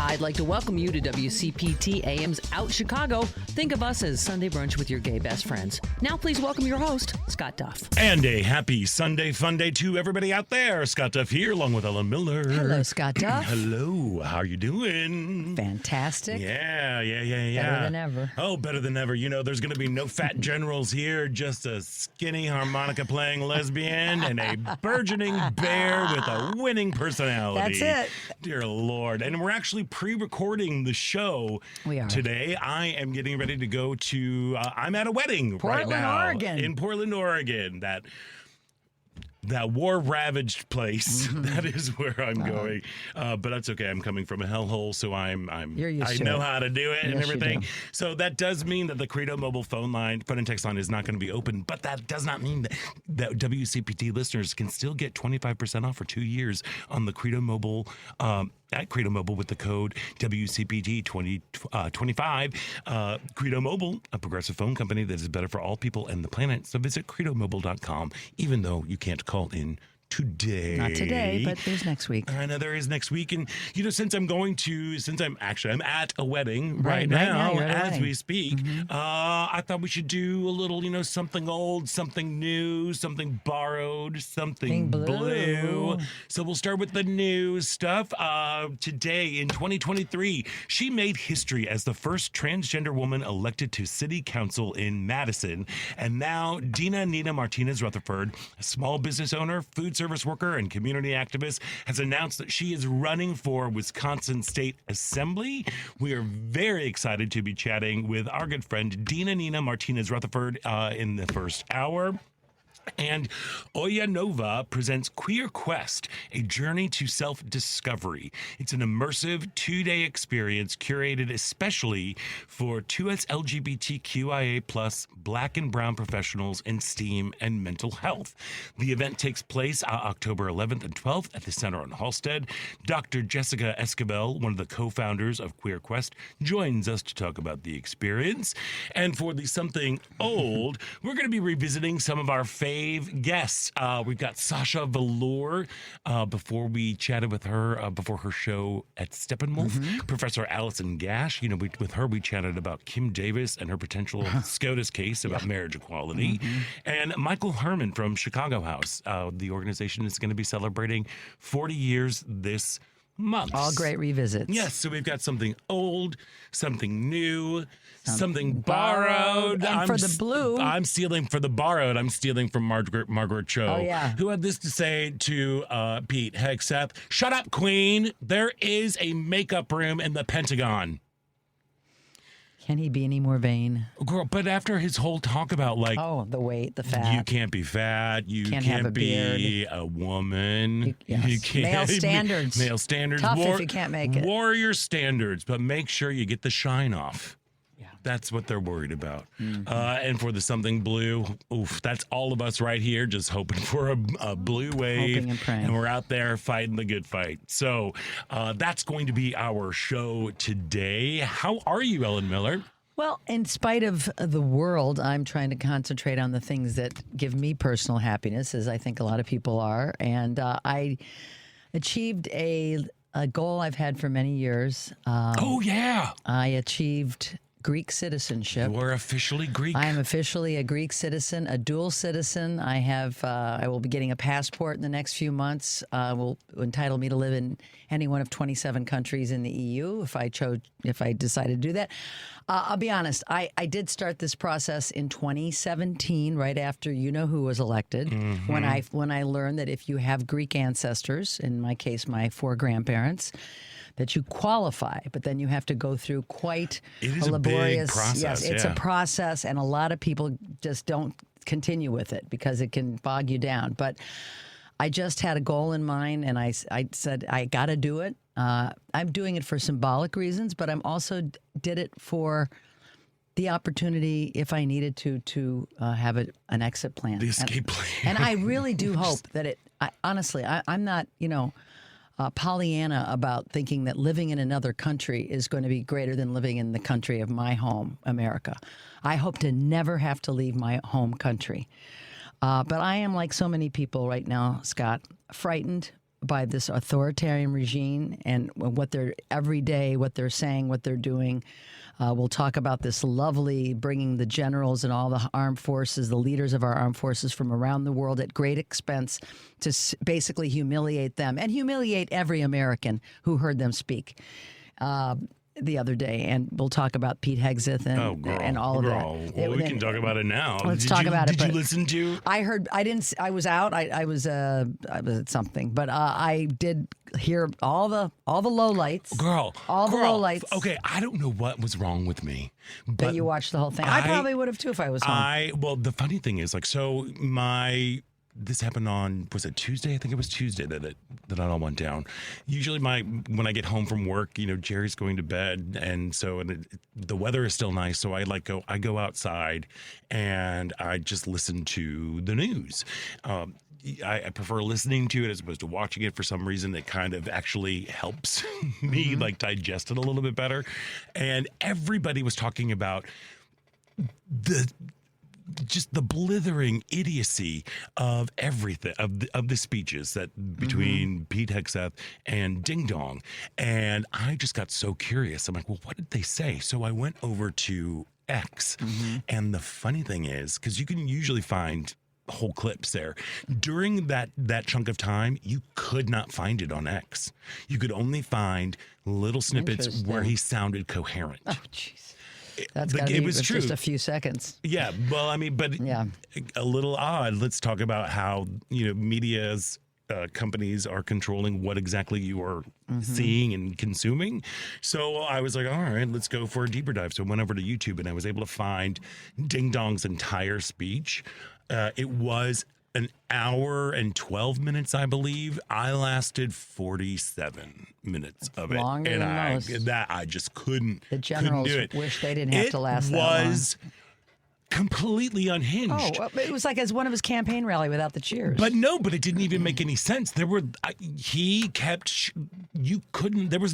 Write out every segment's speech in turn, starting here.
I'd like to welcome you to WCPT AM's Out Chicago. Think of us as Sunday brunch with your gay best friends. Now please welcome your host, Scott Duff. And a happy Sunday fun day to everybody out there. Scott Duff here along with Ellen Miller. Hello, Scott Duff. Hello. How are you doing? Fantastic. Yeah. Better than ever. Oh, better than ever. You know, there's going to be no fat generals here, just a skinny harmonica playing lesbian and a burgeoning bear with a winning personality. That's it. Dear Lord. And we're actually pre-recording the show today. I am getting ready to go to, I'm at a wedding right now. Oregon. In Portland, Oregon. That war-ravaged place. That is where I'm going. But that's okay. I'm coming from a hellhole, so I know how to do it and everything. So that does mean that the Credo mobile phone and text line is not going to be open. But that does not mean that WCPT listeners can still get 25% off for 2 years on the Credo mobile at Credo Mobile with the code WCPT 2025. Credo Mobile, a progressive phone company that is better for all people and the planet. So visit credomobile.com, even though you can't call in today. Not today, but there's next week. I know there is next week. And, you know, I'm at a wedding right now as we speak. I thought we should do a little, something old, something new, something borrowed, something blue. So we'll start with the new stuff. Today in 2023, she made history as the first transgender woman elected to city council in Madison. And now Dina Nina Martinez Rutherford, a small business owner, food service worker, and community activist, has announced that she is running for Wisconsin State Assembly. We are very excited to be chatting with our good friend Dina Nina Martinez Rutherford in the first hour. And Oyanova presents Queer Quest, a journey to self-discovery. It's an immersive 2-day experience curated especially for 2S LGBTQIA+ Black and Brown professionals in STEAM and mental health. The event takes place October 11th and 12th at the Center on Halsted. Dr. Jessica Esquivel, one of the co-founders of Queer Quest, joins us to talk about the experience. And for the something old, we're going to be revisiting some of our fave guests. We've got Sasha Velour before we chatted with her before her show at Steppenwolf. Professor Allison Gash, with her we chatted about Kim Davis and her potential SCOTUS case about marriage equality. And Michael Herman from Chicago House. The organization is going to be celebrating 40 years this month. All great revisits. Yes, so we've got something old, something new, something borrowed. And for the blue, I'm stealing for the borrowed. I'm stealing from Margaret Cho. Oh, yeah. Who had this to say to Pete Hegseth? Shut up, Queen. There is a makeup room in the Pentagon. Can he be any more vain? Girl, but after his whole talk about the weight, the fat. You can't be fat. You can't have a be a woman. You can't. Male standards. Male standards. Tough if you can't make it. Warrior standards, but make sure you get the shine off. That's what they're worried about. And for the something blue, that's all of us right here just hoping for a blue wave. Hoping and praying. And we're out there fighting the good fight. So that's going to be our show today. How are you, Ellen Miller? Well, in spite of the world, I'm trying to concentrate on the things that give me personal happiness, as I think a lot of people are. And I achieved a goal I've had for many years. I achieved Greek citizenship. You are officially Greek. I am officially a Greek citizen, a dual citizen. I will be getting a passport in the next few months. Will entitle me to live in any one of 27 countries in the EU if I decided to do that. I'll be honest. I did start this process in 2017, right after who was elected. When I learned that if you have Greek ancestors, in my case, my 4 grandparents, that you qualify, but then you have to go through quite a laborious process. Yes, it's a process, and a lot of people just don't continue with it because it can bog you down. But I just had a goal in mind, and I said I got to do it. I'm doing it for symbolic reasons, but I'm also did it for the opportunity, if I needed to have an exit plan, the escape plan. And I really do hope that honestly, I'm not Pollyanna about thinking that living in another country is going to be greater than living in the country of my home, America. I hope to never have to leave my home country. But I am like so many people right now, Scott, frightened by this authoritarian regime and what they're every day, what they're saying, what they're doing. We'll talk about this lovely bringing the generals and all the armed forces, the leaders of our armed forces from around the world at great expense to basically humiliate them and humiliate every American who heard them speak the other day. And we'll talk about Pete Hegseth and all of that. Well, we can talk about it now. Let's talk about it. Did you listen to? I heard. I didn't. I was out. I was at something, but I did hear all the lowlights. All the lowlights. Okay, I don't know what was wrong with me, but that you watched the whole thing. I probably would have too if I was home. Well, the funny thing is, this happened on, was it Tuesday? I think it was Tuesday that it all went down. Usually when I get home from work, Jerry's going to bed, and so the weather is still nice, so I go outside and I just listen to the news. I prefer listening to it as opposed to watching it. For some reason, it kind of actually helps me digest it a little bit better. And everybody was talking about just the blithering idiocy of everything, of the speeches that between Pete Hegseth and Ding Dong. And I just got so curious. I'm like, well, what did they say? So I went over to X. And the funny thing is, because you can usually find whole clips there, during that chunk of time, you could not find it on X. You could only find little snippets where he sounded coherent. Oh, jeez. That's got to be true. Just a few seconds. Yeah, well, I mean, but a little odd. Let's talk about how, media's companies are controlling what exactly you are seeing and consuming. So I was like, all right, let's go for a deeper dive. So I went over to YouTube and I was able to find Ding Dong's entire speech. It was an hour and 12 minutes, I believe. I lasted 47 minutes of it. Longer than most. I just couldn't. The generals couldn't do it. wish they didn't have to last that long. It was completely unhinged. Oh, it was like as one of his campaign rally without the cheers. But it didn't even make any sense. There was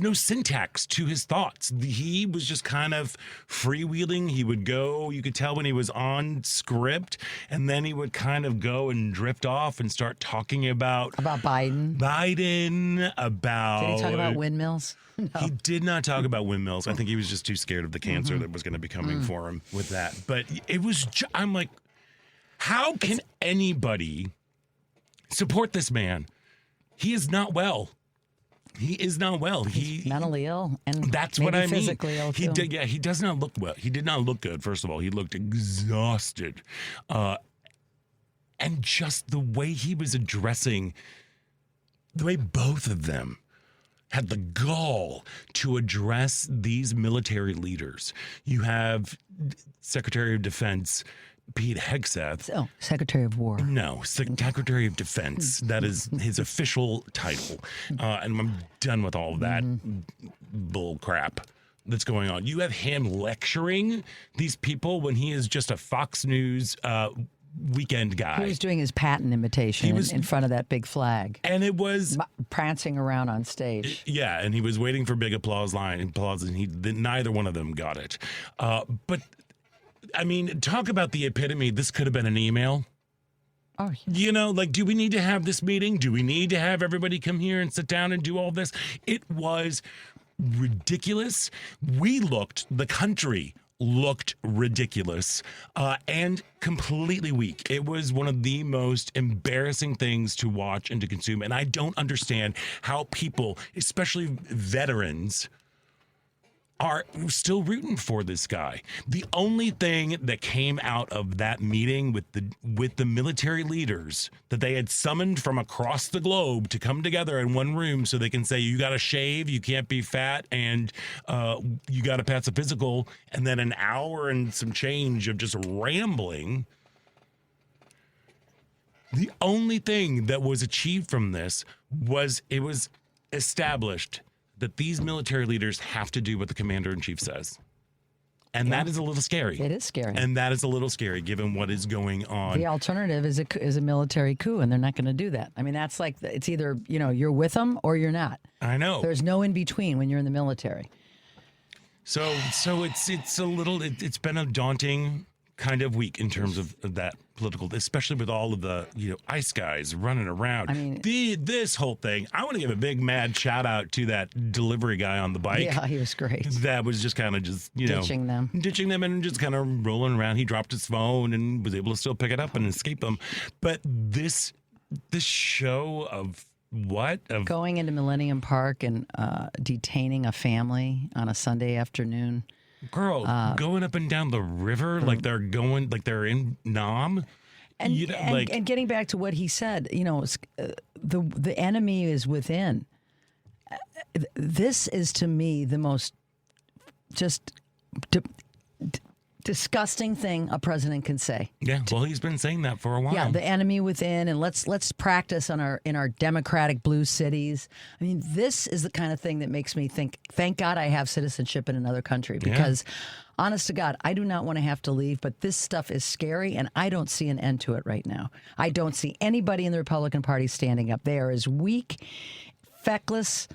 no syntax to his thoughts. He was just kind of freewheeling. He would go, you could tell when he was on script, and then he would kind of go and drift off and start talking about Biden. Did he talk about windmills? No. He did not talk about windmills. I think he was just too scared of the cancer that was going to be coming for him with that. But it was, I'm like, how can anybody support this man? He is not well. He is not well. He's mentally ill, and that's what I mean. Physically ill too. He does not look well. He did not look good. First of all, he looked exhausted, and just the way he was addressing, the way both of them had the gall to address these military leaders. You have Secretary of Defense Pete Hegseth. Oh, Secretary of War. No, Secretary of Defense. That is his official title. And I'm done with all of that bull crap that's going on. You have him lecturing these people when he is just a Fox News weekend guy. He was doing his Patton imitation in front of that big flag. And it was prancing around on stage. Yeah, and he was waiting for big applause, and neither one of them got it. But I mean, talk about the epitome. This could have been an email. Oh, yeah. Do we need to have this meeting? Do we need to have everybody come here and sit down and do all this? It was ridiculous. The country looked ridiculous and completely weak. It was one of the most embarrassing things to watch and to consume. And I don't understand how people, especially veterans, are still rooting for this guy. The only thing that came out of that meeting with the military leaders that they had summoned from across the globe to come together in one room so they can say, you got to shave, you can't be fat, and you got to pass a physical, and then an hour and some change of just rambling. The only thing that was achieved from this was it was established that these military leaders have to do what the commander-in-chief says. And that is a little scary. It is scary. And that is a little scary given what is going on. The alternative is a military coup, and they're not going to do that. I mean, that's like, it's either, you're with them or you're not. I know. There's no in between when you're in the military. So it's a little, it's been a daunting kind of week in terms of that political, especially with all of the, ice guys running around. I mean, this whole thing, I want to give a big mad shout out to that delivery guy on the bike. Yeah, he was great. That was just kind of ditching them and just kind of rolling around. He dropped his phone and was able to still pick it up and escape them. But this show of going into Millennium Park and detaining a family on a Sunday afternoon. Girl, going up and down the river like they're in Nam. And getting back to what he said, the enemy is within. This is, to me, the most just disgusting thing a president can say. Yeah, well, he's been saying that for a while. Yeah, the enemy within, and let's practice in our democratic blue cities. I mean, this is the kind of thing that makes me think, thank God I have citizenship in another country, because honest to God, I do not want to have to leave, but this stuff is scary, and I don't see an end to it right now. I don't see anybody in the Republican Party standing up. They are as weak, feckless,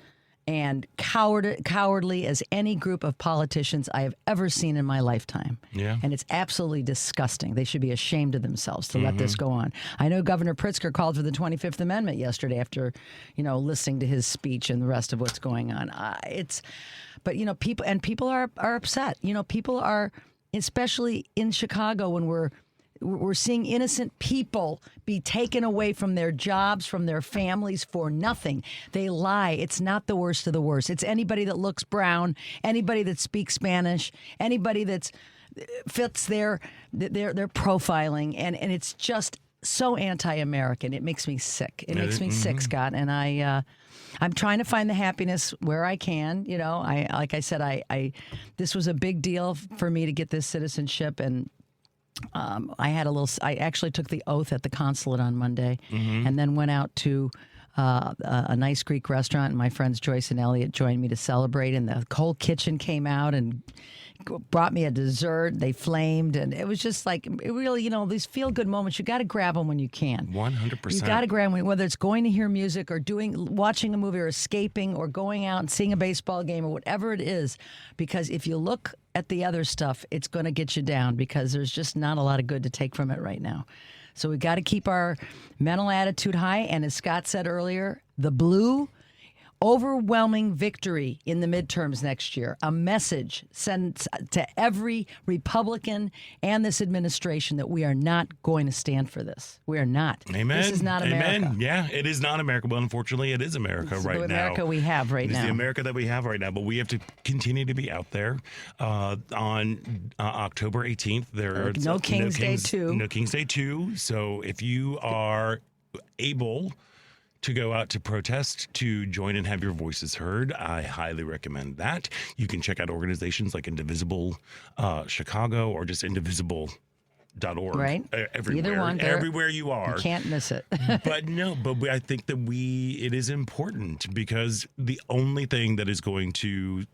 and cowardly as any group of politicians I have ever seen in my lifetime. Yeah. And it's absolutely disgusting. They should be ashamed of themselves to let this go on. I know Governor Pritzker called for the 25th Amendment yesterday after, listening to his speech and the rest of what's going on. But people are upset. People are, especially in Chicago, when we're seeing innocent people be taken away from their jobs, from their families for nothing. They lie. It's not the worst of the worst. It's anybody that looks brown, anybody that speaks Spanish, anybody that fits their profiling, and it's just so anti-American. It makes me sick. It makes me sick, Scott. And I'm trying to find the happiness where I can. Like I said, this was a big deal for me to get this citizenship, and I actually took the oath at the consulate on Monday, and then went out to a nice Greek restaurant, and my friends Joyce and Elliot joined me to celebrate, and the whole kitchen came out and brought me a dessert. They flamed, and it was just like, it really, these feel-good moments, you got to grab them when you can. 100%. You got to grab them, whether it's going to hear music or watching a movie or escaping or going out and seeing a baseball game or whatever it is, because if you look at the other stuff, it's going to get you down, because there's just not a lot of good to take from it right now. So we got to keep our mental attitude high, and as Scott said earlier, the blue overwhelming victory in the midterms next year, a message sent to every Republican and this administration that we are not going to stand for this. We are not. Amen. This is not America. Amen. Yeah, it is not America. Well, unfortunately, it is America right now. The America we have right now. It's the America that we have right now. But we have to continue to be out there. On October 18th, there's no King's Day 2. No King's Day 2. So if you are able to go out to protest, to join and have your voices heard, I highly recommend that. You can check out organizations like Indivisible Chicago, or just indivisible.org. Right. Everywhere. Either one. Everywhere you are. You can't miss it. But I think that it is important, because the only thing that is going to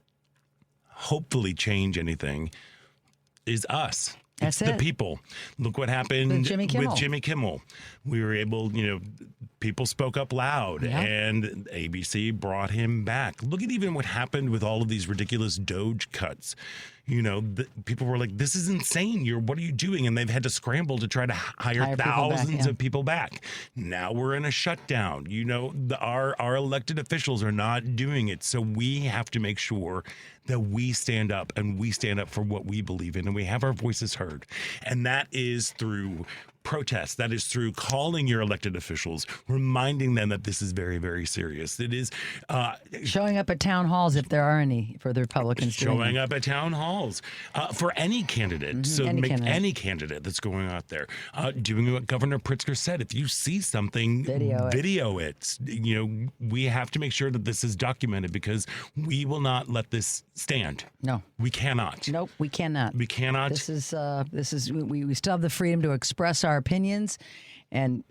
hopefully change anything is us. It's the people. Look what happened with Jimmy Kimmel. We were able, people spoke up loud, and ABC brought him back. Look at even what happened with all of these ridiculous Doge cuts. People were like, this is insane. What are you doing? And they've had to scramble to try to hire thousands of people back. Now we're in a shutdown. Our elected officials are not doing it. So we have to make sure that we stand up, and we stand up for what we believe in, and we have our voices heard. And that is through protest. That is through calling your elected officials, reminding them that this is very, very serious. It is showing up at town halls, if there are any, for the Republicans. Showing up at town halls for any candidate. So any candidate that's going out there. Doing what Governor Pritzker said. If you see something, video it. We have to make sure that this is documented, because we will not let this stand. No. We cannot. Nope, we cannot. We cannot. This is we still have the freedom to express our opinions and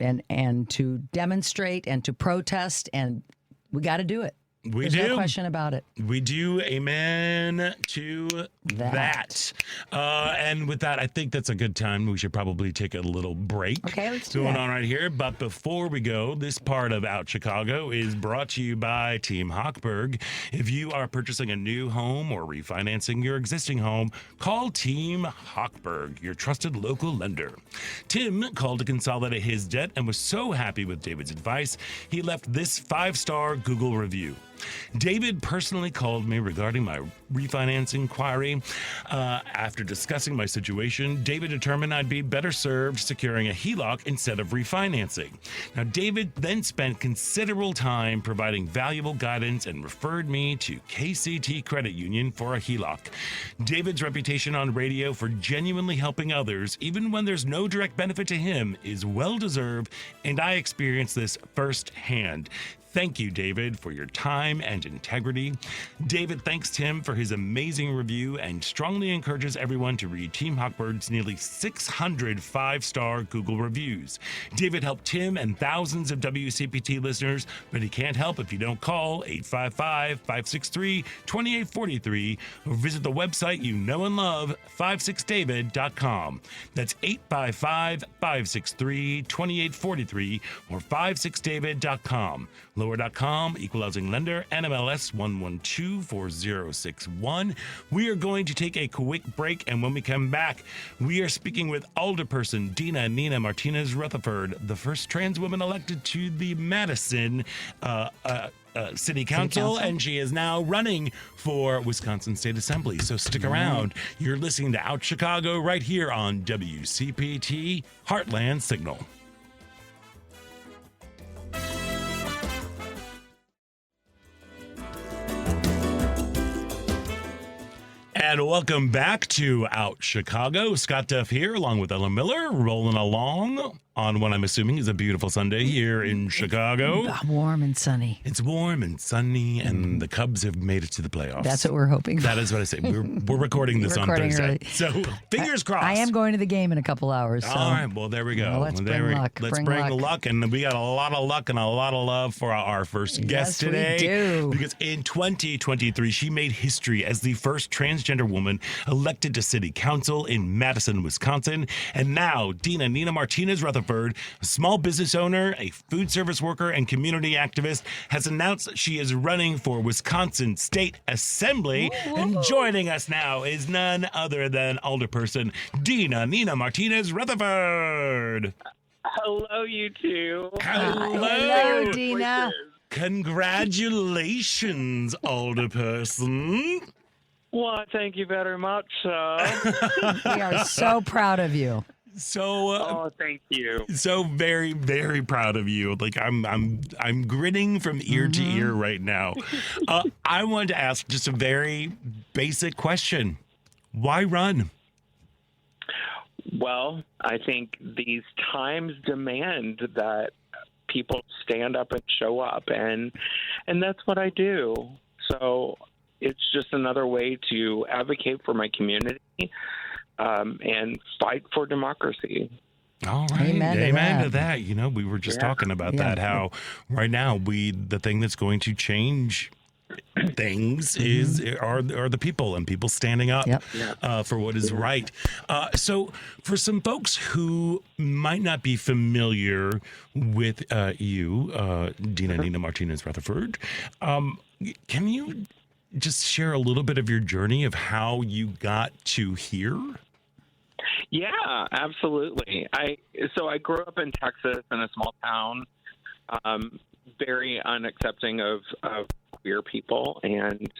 to demonstrate and to protest, and we got to do it. There's no question about it. We do. Amen to that. And with that, I think that's a good time. We should probably take a little break. Okay, let's do going that. on right here. But before we go, this part of Out Chicago is brought to you by Team Hochberg. If you are purchasing a new home or refinancing your existing home, call Team Hochberg, your trusted local lender. Tim called to consolidate his debt and was so happy with David's advice, he left this 5-star Google review. David personally called me regarding my refinance inquiry. After discussing my situation, David determined I'd be better served securing a HELOC instead of refinancing. Now, David then spent considerable time providing valuable guidance and referred me to KCT Credit Union for a HELOC. David's reputation on radio for genuinely helping others, even when there's no direct benefit to him, is well-deserved, and I experienced this firsthand. Thank you, David, for your time and integrity. David thanks Tim for his amazing review and strongly encourages everyone to read Team Hochberg's nearly 600 5-star Google reviews. David helped Tim and thousands of WCPT listeners, but he can't help if you don't call 855-563-2843 or visit the website you know and love, 56david.com. That's 855-563-2843 or 56david.com. Lower.com, equal housing lender, NMLS 1124061. We are going to take a quick break, and when we come back, we are speaking with Alderperson Dina Nina Martinez Rutherford, the first trans woman elected to the Madison City Council, and she is now running for Wisconsin State Assembly. So stick around. You're listening to Out Chicago right here on WCPT Heartland Signal. And welcome back to Out Chicago. Scott Duff here, along with Ellen Miller, rolling along on what I'm assuming is a beautiful Sunday here in Chicago. Warm and sunny. It's warm and sunny, and the Cubs have made it to the playoffs. That's what we're hoping for. That is what I say. We're recording this on Thursday. Early. So fingers crossed. I am going to the game in a couple hours. So. All right. Well, there we go. Well, let's bring luck. Let's bring luck. And we got a lot of luck and a lot of love for our first guest today. We do. Because in 2023, she made history as the first transgender woman elected to city council in Madison, Wisconsin. And now, Dina Nina Martinez Rutherford, a small business owner, a food service worker, and community activist, has announced that she is running for Wisconsin State Assembly. Woo-hoo. And joining us now is none other than Alderperson Dina Nina Martinez Rutherford. Hello, you two. Hello, Dina. Congratulations, Alderperson. Well, thank you very much. We are so proud of you. So thank you. So very, very proud of you. Like I'm grinning from ear to ear right now. I wanted to ask just a very basic question. Why run? Well, I think these times demand that people stand up and show up, and that's what I do. So it's just another way to advocate for my community and fight for democracy. All right. Amen to that. You know, we were just talking about that, how right now the thing that's going to change things are the people, and people standing up for what is right. So for some folks who might not be familiar with you, Dina Nina Martinez Rutherford, can you just share a little bit of your journey of how you got to here? Yeah, absolutely. I grew up in Texas in a small town, very unaccepting of queer people, and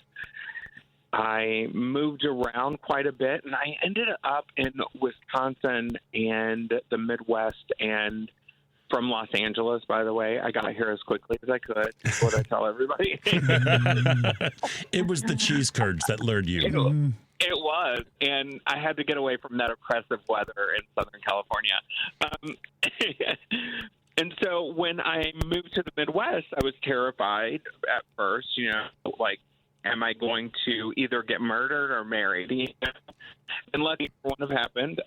I moved around quite a bit, and I ended up in Wisconsin and the Midwest, and from Los Angeles, by the way. I got here as quickly as I could. That's what I tell everybody. It was the cheese curds that lured you. It was, and I had to get away from that oppressive weather in Southern California. And so when I moved to the Midwest, I was terrified at first, like, am I going to either get murdered or married? And luckily, one have happened.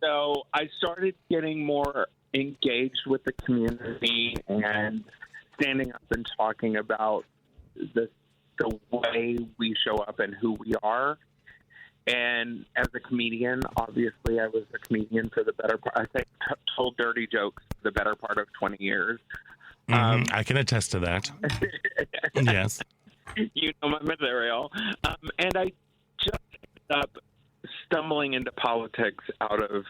So I started getting more engaged with the community and standing up and talking about the way we show up and who we are. And as a comedian, obviously, I was a comedian for the better part. I think told dirty jokes for the better part of 20 years. I can attest to that. Yes. You know my material. And I just ended up stumbling into politics out of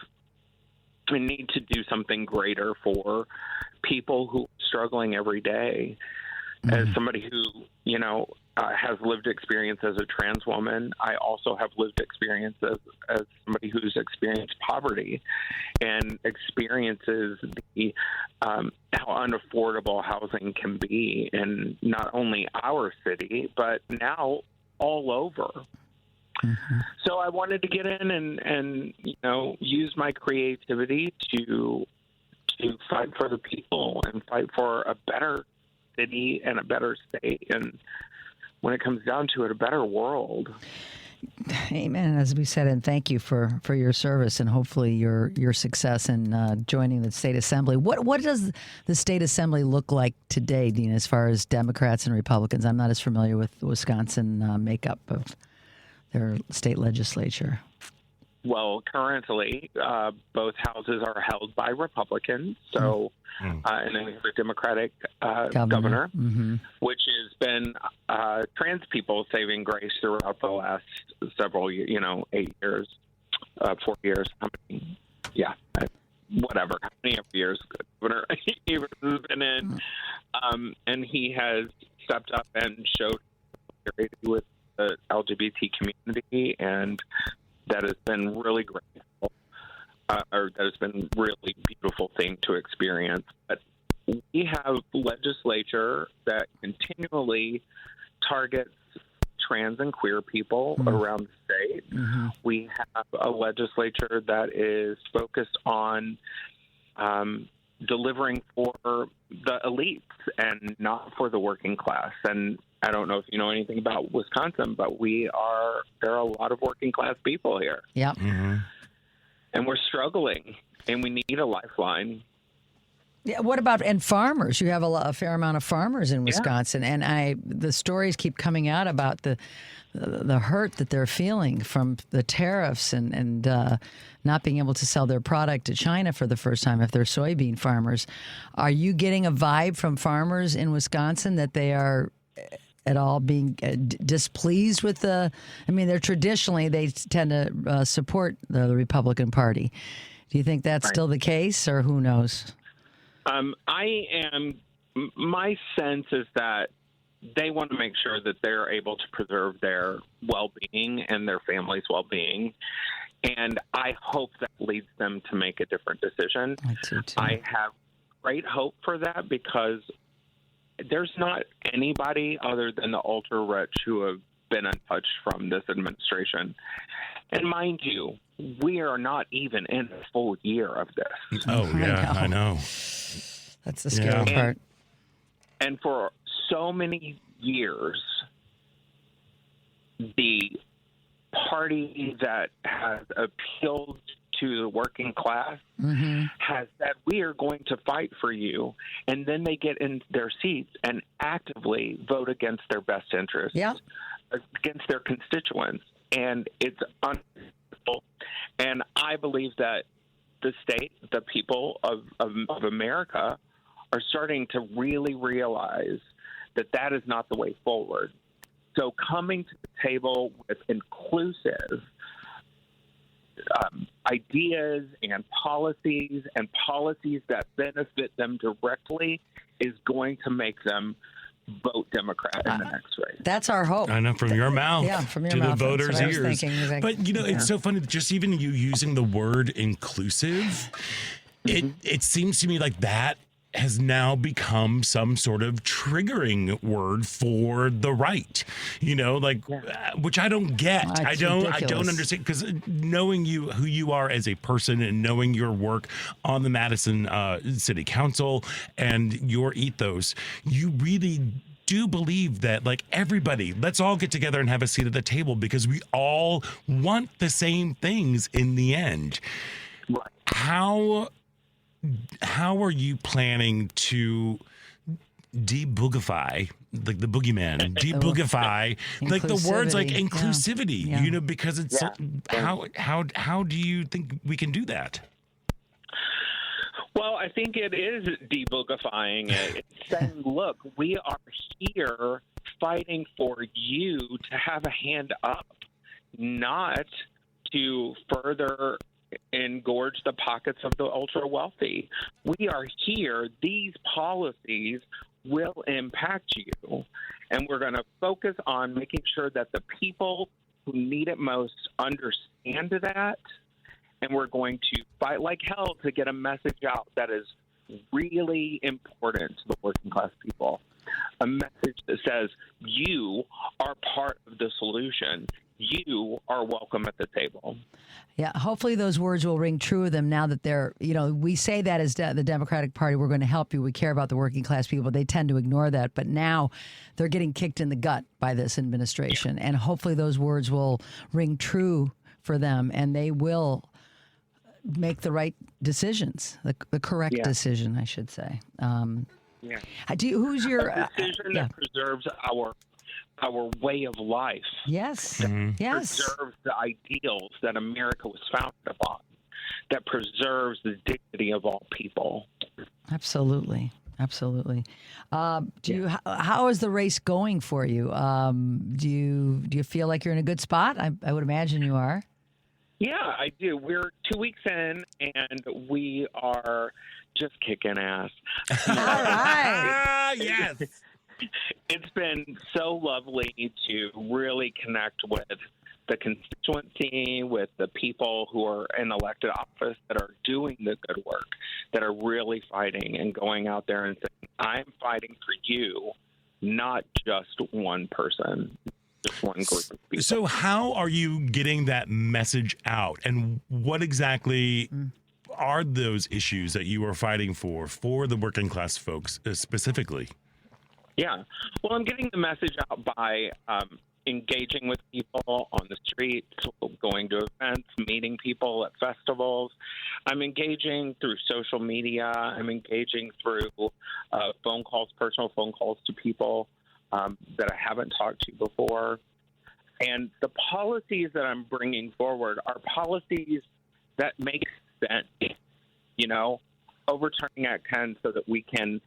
a need to do something greater for people who are struggling every day. As somebody who, has lived experience as a trans woman, I also have lived experience as somebody who's experienced poverty and experiences the how unaffordable housing can be in not only our city, but now all over. So I wanted to get in and use my creativity to fight for the people and fight for a better city and a better state, and when it comes down to it, a better world. Amen. As we said, and thank you for your service and hopefully your success in joining the state assembly. What does the state assembly look like today, Dean, as far as Democrats and Republicans? I'm not as familiar with the Wisconsin makeup of their state legislature. Well, currently, both houses are held by Republicans. So, and then we have a Democratic governor, which has been trans people saving grace throughout the last several, 8 years, 4 years. How many? Yeah, whatever. How many years Governor Evers has been in, and he has stepped up and showed solidarity with the LGBT community, and that has been really grateful, or that has been really beautiful thing to experience. But we have legislature that continually targets trans and queer people around the state. We have a legislature that is focused on delivering for the elites and not for the working class. And I don't know if you know anything about Wisconsin, but there are a lot of working class people here. Yep. And we're struggling, and we need a lifeline. Yeah. What about and farmers? You have a fair amount of farmers in Wisconsin, and the stories keep coming out about the hurt that they're feeling from the tariffs and not being able to sell their product to China for the first time if they're soybean farmers. Are you getting a vibe from farmers in Wisconsin that they are at all being displeased with they're traditionally, they tend to support the Republican Party. Do you think that's still the case, or who knows? My sense is that they want to make sure that they're able to preserve their well-being and their family's well-being. And I hope that leads them to make a different decision. I do too. I have great hope for that, because there's not anybody other than the ultra-rich who have been untouched from this administration. And mind you, we are not even in a full year of this. Oh, yeah, I know. That's the scary part. And for so many years, the party that has appealed to the working class has said, we are going to fight for you. And then they get in their seats and actively vote against their best interests, against their constituents. And it's unacceptable. And I believe that the state, the people of America are starting to really realize that that is not the way forward. So coming to the table with inclusive ideas and policies that benefit them directly is going to make them vote Democrat in the next race. That's our hope. I know, from your mouth from your to mouth. the voters' That's what I was ears. thinking. But, it's so funny, just even you using the word inclusive, it seems to me like that has now become some sort of triggering word for the right, which I don't get. I don't understand, because knowing who you are as a person and knowing your work on the Madison City Council and your ethos, you really do believe that, like, everybody, let's all get together and have a seat at the table, because we all want the same things in the end. How are you planning to de-boogify, like the boogeyman, de-boogify, like the words like inclusivity, because it's how do you think we can do that? Well, I think it is de-boogifying it. It's saying, look, we are here fighting for you to have a hand up, not to further engorge the pockets of the ultra wealthy. We are here. These policies will impact you, and we're going to focus on making sure that the people who need it most understand that, and we're going to fight like hell to get a message out that is really important to the working class people. A message that says you are part of the solution. You are welcome at the table. Yeah, hopefully those words will ring true of them now that they're, we say that as the Democratic Party, we're going to help you. We care about the working class people. They tend to ignore that. But now they're getting kicked in the gut by this administration. And hopefully those words will ring true for them, and they will make the right decisions, the correct decision, I should say. Who's your a decision that preserves our way of life? Yes, preserves the ideals that America was founded upon, that preserves the dignity of all people. Absolutely. How is the race going for you? Do you feel like you're in a good spot? I would imagine you are. Yeah, I do. We're 2 weeks in, and we are just kicking ass. All right. Yes. It's been so lovely to really connect with the constituency, with the people who are in elected office that are doing the good work, that are really fighting and going out there and saying, I'm fighting for you, not just one person. Just one group of people. So how are you getting that message out, and what exactly are those issues that you are fighting for the working class folks specifically? Yeah. Well, I'm getting the message out by engaging with people on the streets, going to events, meeting people at festivals. I'm engaging through social media. I'm engaging through phone calls, personal phone calls to people that I haven't talked to before. And the policies that I'm bringing forward are policies that make sense, overturning Act 10 so that we can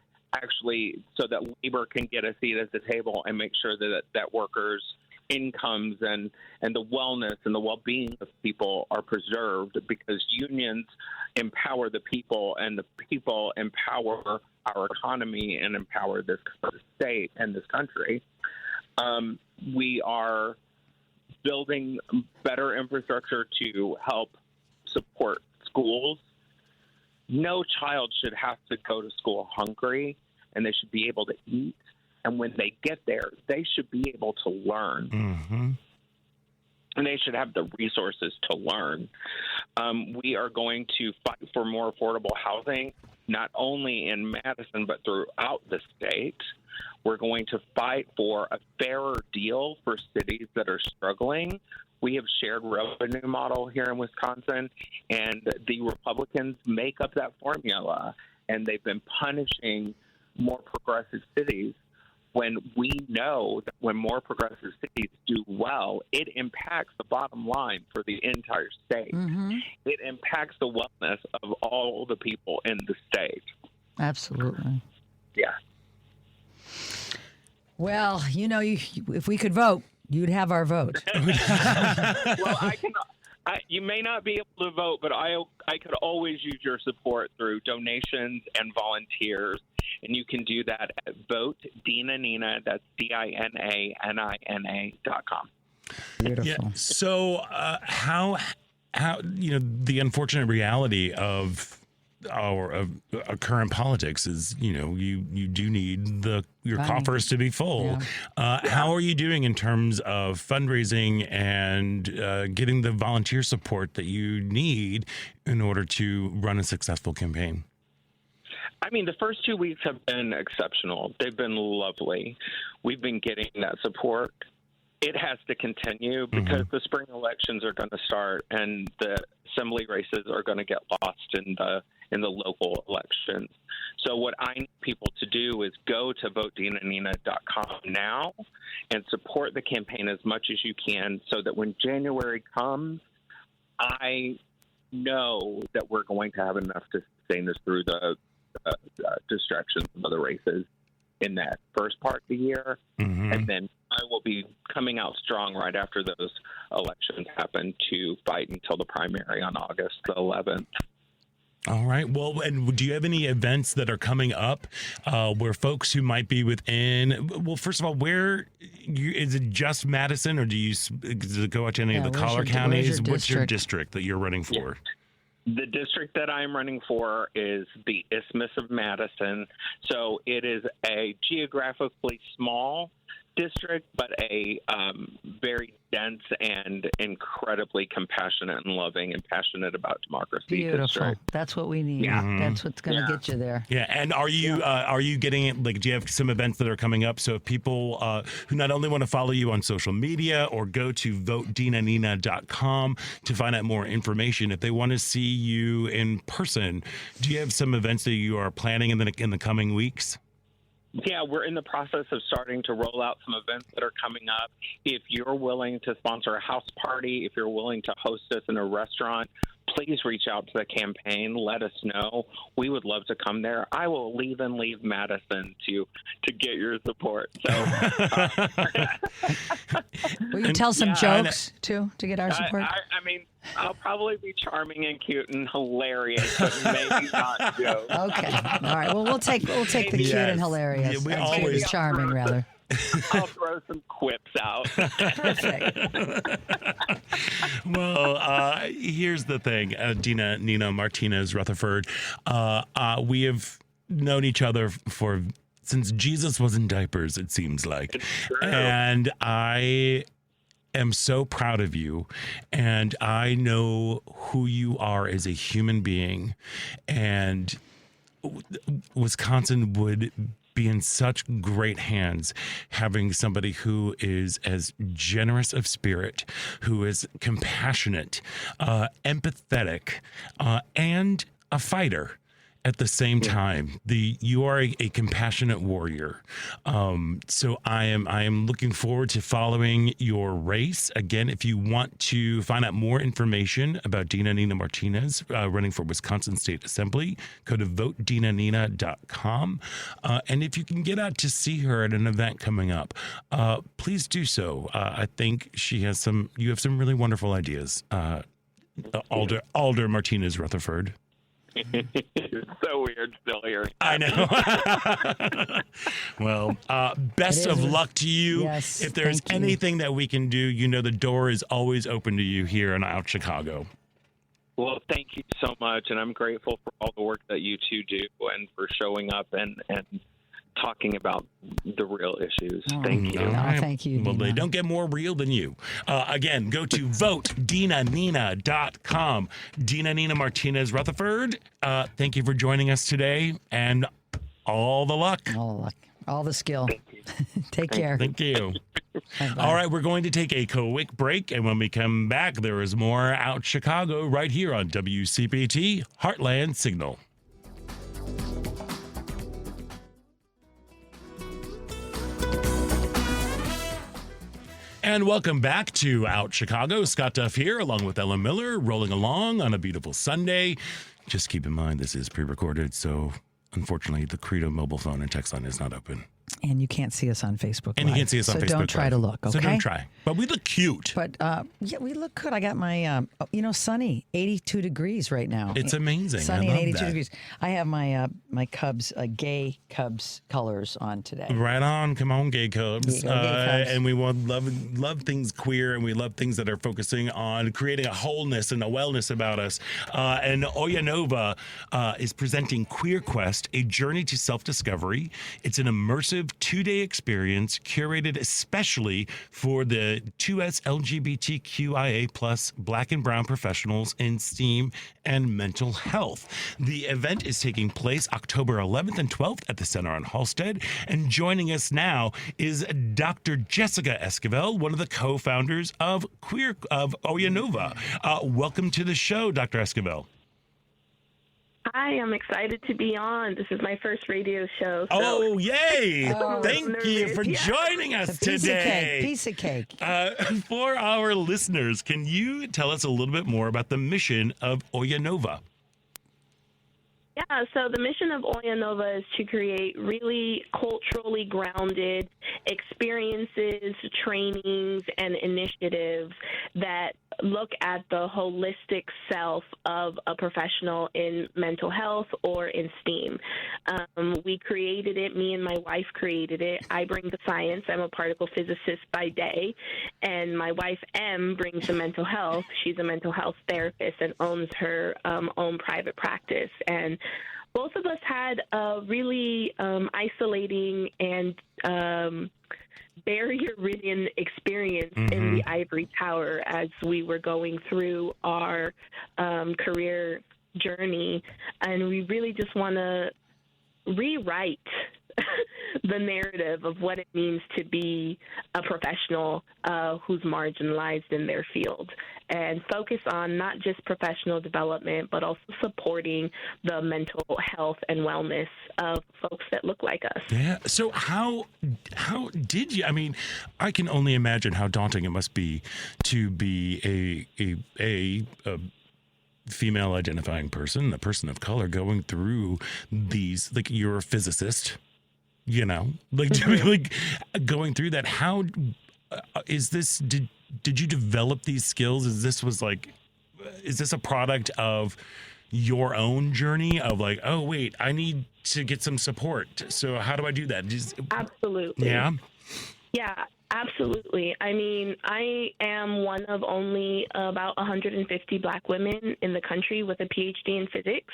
so that labor can get a seat at the table and make sure that workers' incomes and the wellness and the well-being of people are preserved, because unions empower the people, and the people empower our economy and empower this state and this country. We are building better infrastructure to help support schools. No child should have to go to school hungry, and they should be able to eat. And when they get there, they should be able to learn. Mm-hmm. And they should have the resources to learn. We are going to fight for more affordable housing, not only in Madison, but throughout the state. We're going to fight for a fairer deal for cities that are struggling. We have shared revenue model here in Wisconsin, and the Republicans make up that formula, and they've been punishing more progressive cities, when we know that when more progressive cities do well, it impacts the bottom line for the entire state. Mm-hmm. It impacts the wellness of all the people in the state. Absolutely. Yeah. Well, if we could vote, you'd have our vote. Well, you may not be able to vote, but I could always use your support through donations and volunteers. And you can do that at VoteDinaNina, that's DINANINA.com. Beautiful. Yeah. So how the unfortunate reality of our current politics is, you do need your coffers to be full. Yeah. How are you doing in terms of fundraising and getting the volunteer support that you need in order to run a successful campaign? I mean, the first 2 weeks have been exceptional. They've been lovely. We've been getting that support. It has to continue because the spring elections are going to start, and the assembly races are going to get lost in the local elections. So what I need people to do is go to votedinanina.com now and support the campaign as much as you can so that when January comes, I know that we're going to have enough to sustain us through the distractions of other races in that first part of the year. And then I will be coming out strong right after those elections happen to fight until the primary on August the 11th. All right. Well, and do you have any events that are coming up where folks who might be within? Well, first of all, is it just Madison, or does it go out to any of the collar counties? What's your district that you're running for? The district that I'm running for is the Isthmus of Madison. So it is a geographically small district, but a very dense and incredibly compassionate and loving and passionate about democracy. Beautiful. District. That's what we need. Yeah. That's what's going to get you there. Yeah. And are you getting it? Like, do you have some events that are coming up? So if people who not only want to follow you on social media or go to votedinanina.com to find out more information, if they want to see you in person, do you have some events that you are planning in the coming weeks? Yeah, we're in the process of starting to roll out some events that are coming up. If you're willing to sponsor a house party, if you're willing to host us in a restaurant, please reach out to the campaign. Let us know. We would love to come there. I will leave Madison to get your support. So, will you tell some jokes too to get our support? I mean, I'll probably be charming and cute and hilarious, but maybe not jokes. Okay. All right. Well, we'll take the cute and hilarious. Yeah, we always charming, rather. I'll throw some quips out. Perfect. Well, here's the thing, Nina Martinez Rutherford. We have known each other since Jesus was in diapers, it seems like. And I am so proud of you, and I know who you are as a human being, and Wisconsin would be in such great hands having somebody who is as generous of spirit, who is compassionate, empathetic, and a fighter at the same time. You are a compassionate warrior. So I am looking forward to following your race. Again, if you want to find out more information about Nina Martinez running for Wisconsin State Assembly, go to votedinanina.com. And if you can get out to see her at an event coming up, please do so. I think you have some really wonderful ideas. Alder Martinez Rutherford. It's so weird still hearing that. I know. Well, best of luck to you. Yes, if there's anything that we can do, the door is always open to you here in Out Chicago. Well, thank you so much, and I'm grateful for all the work that you two do and for showing up and talking about the real issues. Thank you. Thank you. Well, they don't get more real than you. Again, go to votedinanina.com. Nina Martinez Rutherford, thank you for joining us today, and all the luck. All the luck. All the skill. Take care. Thank you. All right, we're going to take a quick break, and when we come back, there is more Out Chicago right here on WCPT Heartland Signal. And welcome back to Out Chicago. Scott Duff here, along with Ellen Miller, rolling along on a beautiful Sunday. Just keep in mind, this is pre-recorded, so unfortunately, the Credo mobile phone and text line is not open. And you can't see us on Facebook. And you can't see us on Facebook. So don't try to look, okay? So don't try. But we look cute. But yeah, we look good. I got my, sunny, 82 degrees right now. It's amazing. Sunny I love and 82 that. degrees. I have my my Cubs, gay Cubs colors on today. Right on. Come on, gay Cubs. Gay Cubs. And we love things queer, and we love things that are focusing on creating a wholeness and a wellness about us. And Oyanova is presenting Queer Quest, a journey to self-discovery. It's an immersive 2-day experience curated especially for the 2S LGBTQIA plus Black and Brown professionals in STEAM and mental health. The event is taking place October 11th and 12th at the Center on Halsted. And joining us now is Dr. Jessica Esquivel, one of the co-founders of Oyanova. Welcome to the show, Dr. Esquivel. I am excited to be on. This is my first radio show. So Oh, yay! Thank you for Yeah. joining us today. Piece of cake. For our listeners, can you tell us a little bit more about the mission of Oyanova? Yeah, so the mission of Oyanova is to create really culturally grounded experiences, trainings, and initiatives that look at the holistic self of a professional in mental health or in STEAM. We created it, me and my wife created it. I bring the science. I'm a particle physicist by day, and my wife, M, brings the mental health. She's a mental health therapist and owns her own private practice. And both of us had a really isolating and barrier-ridden experience in the ivory tower as we were going through our career journey. And we really just want to rewrite the narrative of what it means to be a professional who's marginalized in their field, and focus on not just professional development, but also supporting the mental health and wellness of folks that look like us. Yeah. So how did you? I mean, I can only imagine how daunting it must be to be a female identifying person, a person of color, going through these. Like, you're a physicist, you know, like going through that. How is this? Did you develop these skills? Is this a product of your own journey of like, oh wait, I need to get some support, so how do I do that? Absolutely. Yeah. Yeah, absolutely. I mean, I am one of only about 150 Black women in the country with a Ph.D. in physics.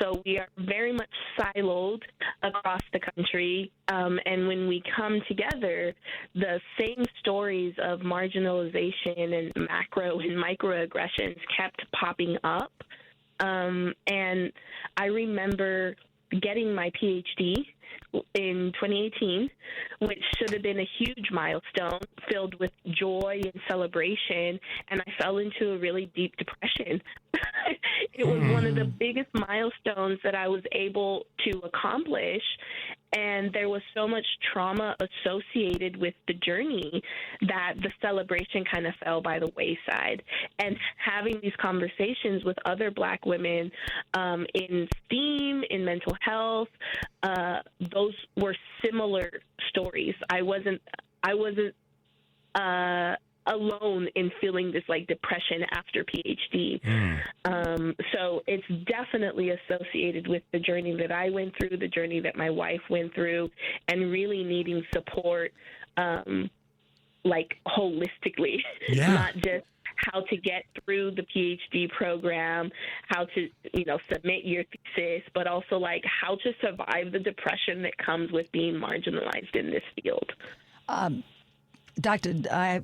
So we are very much siloed across the country. And when we come together, the same stories of marginalization and macro and microaggressions kept popping up. And I remember getting my Ph.D. in 2018, which should have been a huge milestone filled with joy and celebration, and I fell into a really deep depression. It was one of the biggest milestones that I was able to accomplish, and there was so much trauma associated with the journey that the celebration kind of fell by the wayside. And having these conversations with other Black women in STEAM, in mental health, those were similar stories. I wasn't alone in feeling this like depression after PhD. So it's definitely associated with the journey that I went through, the journey that my wife went through, and really needing support like holistically, not just how to get through the PhD program, how to, submit your thesis, but also like how to survive the depression that comes with being marginalized in this field. Doctor, I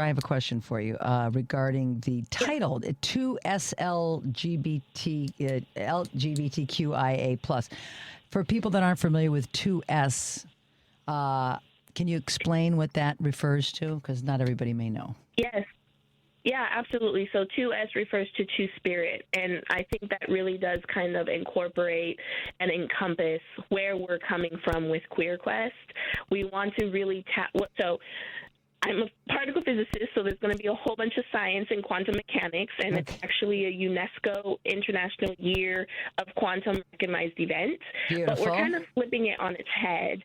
have a question for you regarding the title, 2S LGBTQIA+. For people that aren't familiar with 2S, can you explain what that refers to? Because not everybody may know. Yes. Yeah, absolutely. So 2S refers to two-spirit, and I think that really does kind of incorporate and encompass where we're coming from with Queer Quest. We want to really so I'm a particle physicist, so there's going to be a whole bunch of science in quantum mechanics, and it's actually a UNESCO International Year of Quantum Recognized Event. Beautiful. But we're kind of flipping it on its head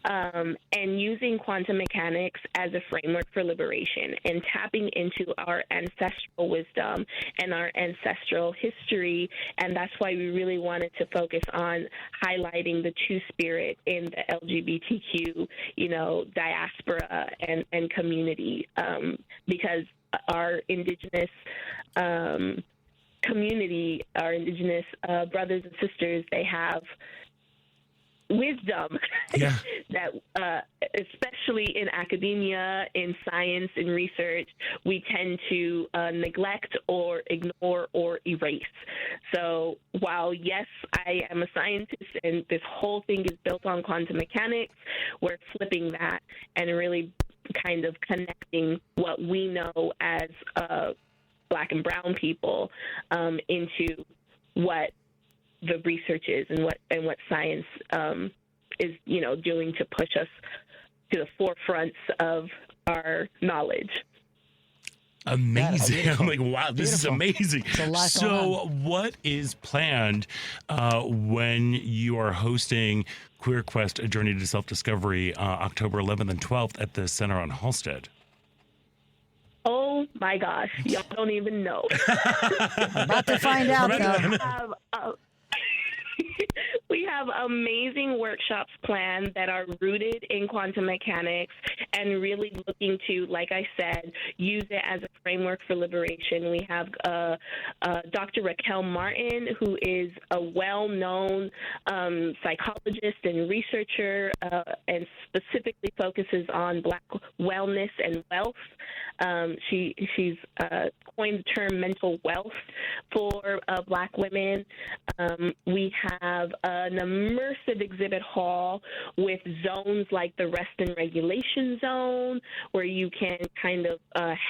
and using quantum mechanics as a framework for liberation and tapping into our ancestral wisdom and our ancestral history, and that's why we really wanted to focus on highlighting the two-spirit in the LGBTQ, diaspora and community, because our indigenous community, our indigenous brothers and sisters, they have wisdom that especially in academia, in science, in research, we tend to neglect or ignore or erase. So while, yes, I am a scientist and this whole thing is built on quantum mechanics, we're flipping that and really kind of connecting what we know as Black and brown people into what the research is and what science is, doing to push us to the forefronts of our knowledge. Amazing. I'm like, wow, this is Beautiful. amazing. It's a lot So going what is planned when you are hosting Queer Quest, A Journey to Self-Discovery, October 11th and 12th at the Center on Halstead? Oh my gosh, y'all don't even know. About to find out, though. We have amazing workshops planned that are rooted in quantum mechanics and really looking to, like I said, use it as a framework for liberation. We have Dr. Raquel Martin, who is a well-known psychologist and researcher and specifically focuses on Black wellness and wealth. She's coined the term mental wealth for Black women. We have an immersive exhibit hall with zones like the rest and regulation zone, where you can kind of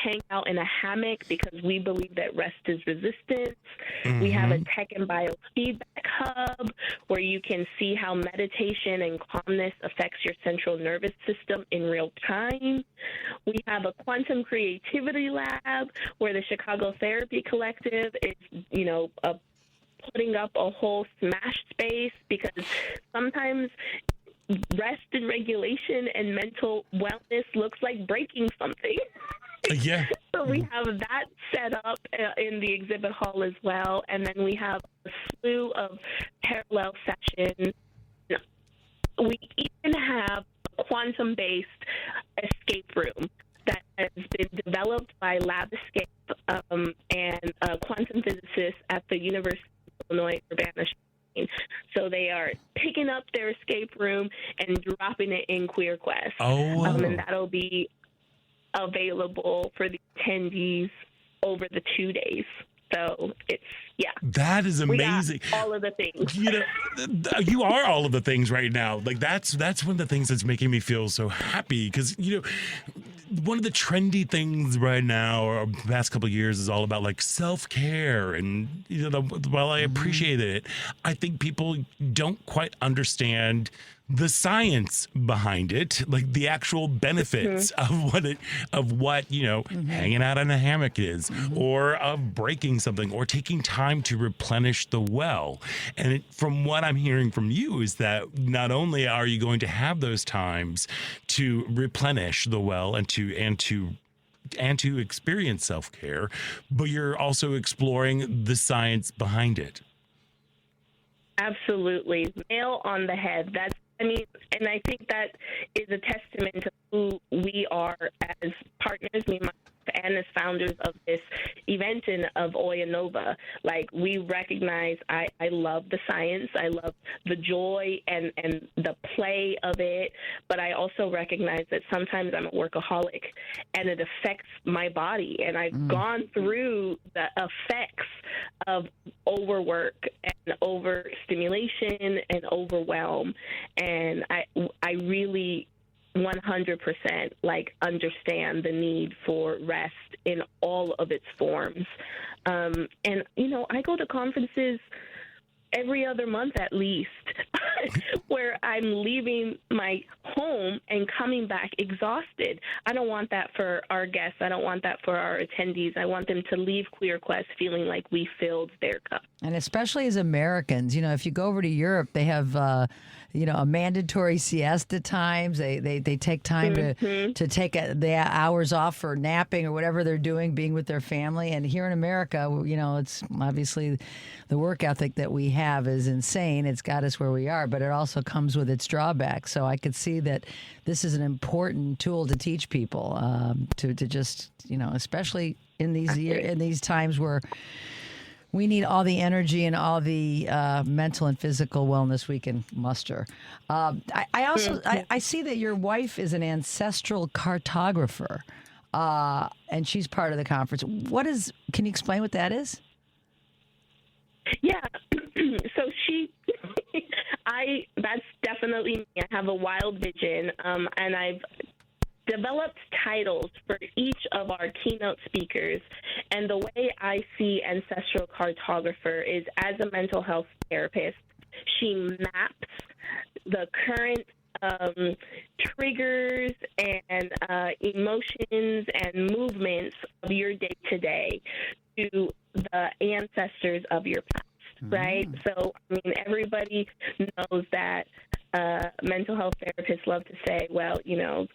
hang out in a hammock because we believe that rest is resistance. Mm-hmm. We have a tech and biofeedback hub where you can see how meditation and calmness affects your central nervous system in real time. We have a quantum creativity lab where the Chicago Therapy Collective is, putting up a whole smash space, because sometimes rest and regulation and mental wellness looks like breaking something. Yeah. So we have that set up in the exhibit hall as well. And then we have a slew of parallel sessions. We even have a quantum-based escape room that has been developed by Lab Escape and quantum physicists at the University of Illinois Urbana-Champaign. So they are picking up their escape room and dropping it in Queer Quest. Oh. And that'll be available for the attendees over the 2 days. So it's, yeah. That is amazing. We got all of the things. You are all of the things right now. Like that's one of the things that's making me feel so happy, because, one of the trendy things right now, or the past couple of years, is all about like self-care. And, while I appreciate it, I think people don't quite understand the science behind it, like the actual benefits of what hanging out in a hammock is, or of breaking something, or taking time to replenish the well. And from what I'm hearing from you is that not only are you going to have those times to replenish the well and to experience self-care, but you're also exploring the science behind it. Absolutely. Nail on the head. And I think that is a testament to who we are as partners, me and myself, and as founders of this event and of Oyanova. Like, we recognize, I love the science, I love the joy and the play of it, but I also recognize that sometimes I'm a workaholic and it affects my body. And I've gone through the effects of overwork and overstimulation and overwhelm. And I really 100% understand the need for rest in all of its forms. And I go to conferences every other month at least, where I'm leaving my home and coming back exhausted. I don't want that for our guests. I don't want that for our attendees. I want them to leave Queer Quest feeling like we filled their cup. And especially as Americans, if you go over to Europe, they have a mandatory siesta times. They take time to take the hours off for napping or whatever they're doing, being with their family. And here in America, it's obviously the work ethic that we have is insane. It's got us where we are, but it also comes with its drawbacks. So I could see that this is an important tool to teach people to just, especially in these times where we need all the energy and all the mental and physical wellness we can muster. I see that your wife is an ancestral cartographer, and she's part of the conference. Can you explain what that is? Yeah. So that's definitely me. I have a wild vision, and I've developed titles for each of our keynote speakers. And the way I see ancestral cartographer is as a mental health therapist, she maps the current triggers and emotions and movements of your day-to-day to the ancestors of your past, right? So, I mean, everybody knows that mental health therapists love to say, well, you know,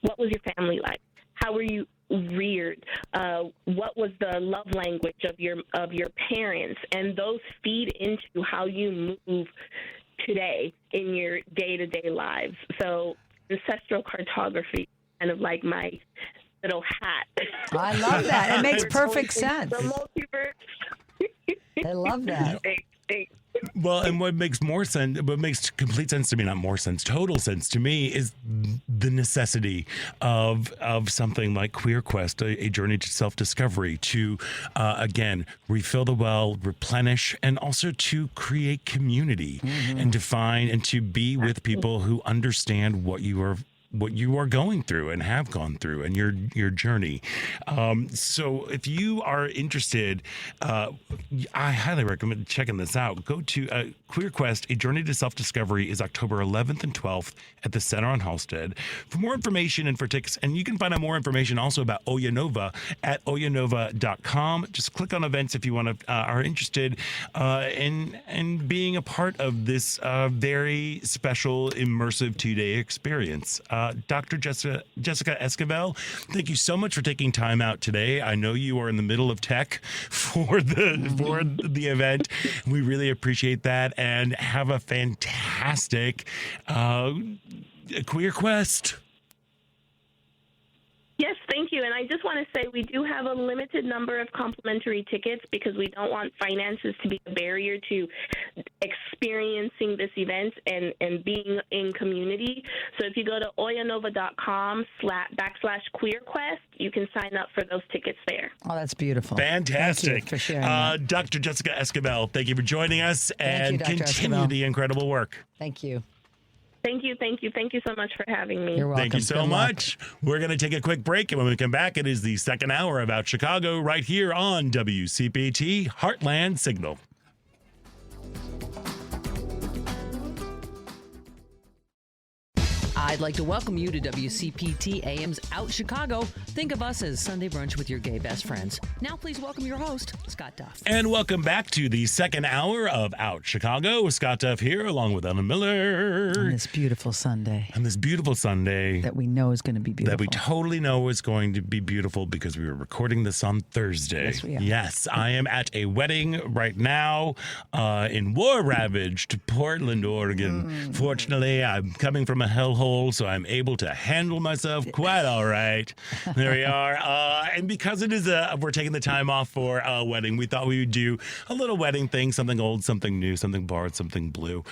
what was your family like? How were you reared? What was the love language of your parents? And those feed into how you move today in your day-to-day lives. So ancestral cartography is kind of like my little hat. I love that. It makes perfect sense. The multiverse. I love that. Thanks. Well, and what makes complete sense to me, not more sense, total sense to me, is the necessity of something like Queer Quest, a journey to self-discovery, to, again, refill the well, replenish, and also to create community and to find and to be with people who understand what you are going through and have gone through and your journey. So if you are interested, I highly recommend checking this out. Go to Queer Quest, A Journey to Self-Discovery is October 11th and 12th at the Center on Halsted. For more information and for tickets, and you can find out more information also about Oyanova at oyanova.com. Just click on events if you are interested in being a part of this very special, immersive 2-day experience. Dr. Jessica Esquivel, thank you so much for taking time out today. I know you are in the middle of tech for the event. We really appreciate that, and have a fantastic Queer Quest. Yes, thank you. And I just want to say we do have a limited number of complimentary tickets because we don't want finances to be a barrier to experiencing this event and being in community. So if you go to oyanova.com/queerquest, you can sign up for those tickets there. Oh, that's beautiful. Fantastic. Thank you for sharing that. Dr. Jessica Esquivel, thank you for joining us, and Dr. continue Esquivel. the incredible work. Thank you. Thank you so much for having me. You're welcome. Thank you so Good luck. much. We're going to take a quick break, and when we come back, it is the second hour of Out Chicago right here on WCPT Heartland Signal. I'd like to welcome you to WCPT AM's Out Chicago. Think of us as Sunday brunch with your gay best friends. Now please welcome your host, Scott Duff. And welcome back to the second hour of Out Chicago with Scott Duff here, along with Ella Miller. On this beautiful Sunday. On this beautiful Sunday. That we know is going to be beautiful. That we totally know is going to be beautiful because we were recording this on Thursday. Yes, we are. Yes, I am at a wedding right now in war-ravaged Portland, Oregon. Fortunately, I'm coming from a hellhole, so I'm able to handle myself quite all right. There we are. And because it is we're taking the time off for a wedding, we thought we would do a little wedding thing, something old, something new, something borrowed, something blue.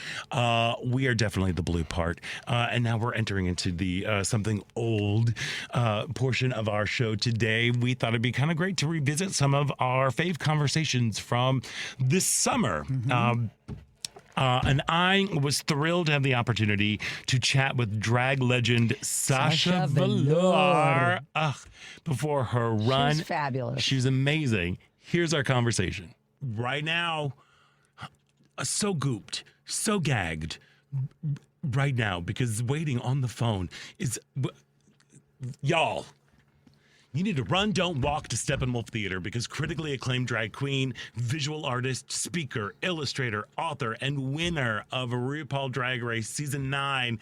We are definitely the blue part. And now we're entering into the something old portion of our show today. We thought it'd be kind of great to revisit some of our fave conversations from this summer. And I was thrilled to have the opportunity to chat with drag legend Sasha Velour before her run. She's fabulous. She's amazing. Here's our conversation. Right now, so gooped, so gagged right now because waiting on the phone is... Y'all, you need to run, don't walk to Steppenwolf Theater because critically acclaimed drag queen, visual artist, speaker, illustrator, author, and winner of RuPaul Drag Race Season 9,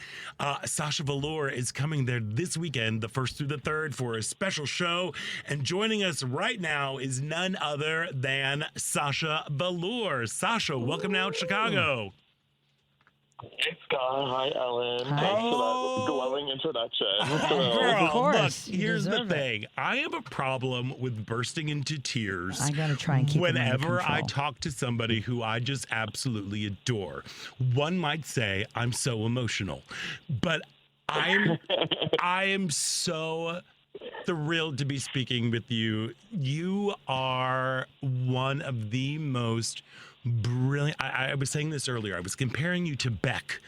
Sasha Velour is coming there this weekend, the 1st through the 3rd, for a special show. And joining us right now is none other than Sasha Velour. Sasha, welcome to Out Chicago. Hey, Scott. Hi, Ellen. Hi. Thanks for that glowing introduction. Girl, Of course, look, you here's the deserve it. thing. I have a problem with bursting into tears. I got to try and keep it under whenever I control. talk to somebody who I just absolutely adore. One might say I'm so emotional, but I am so thrilled to be speaking with you. You are one of the most brilliant. I was saying this earlier. I was comparing you to Beck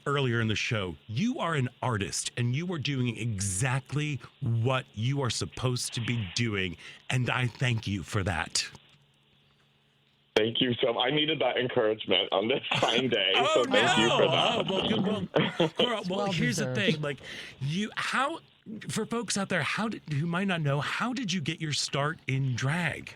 earlier in the show, you are an artist and you are doing exactly what you are supposed to be doing. And I thank you for that. Thank you so much. I needed that encouragement on this fine day. Oh, so thank you for that. Oh, well, well here's deserved. the thing. Like, for folks out there, who might not know, how did you get your start in drag?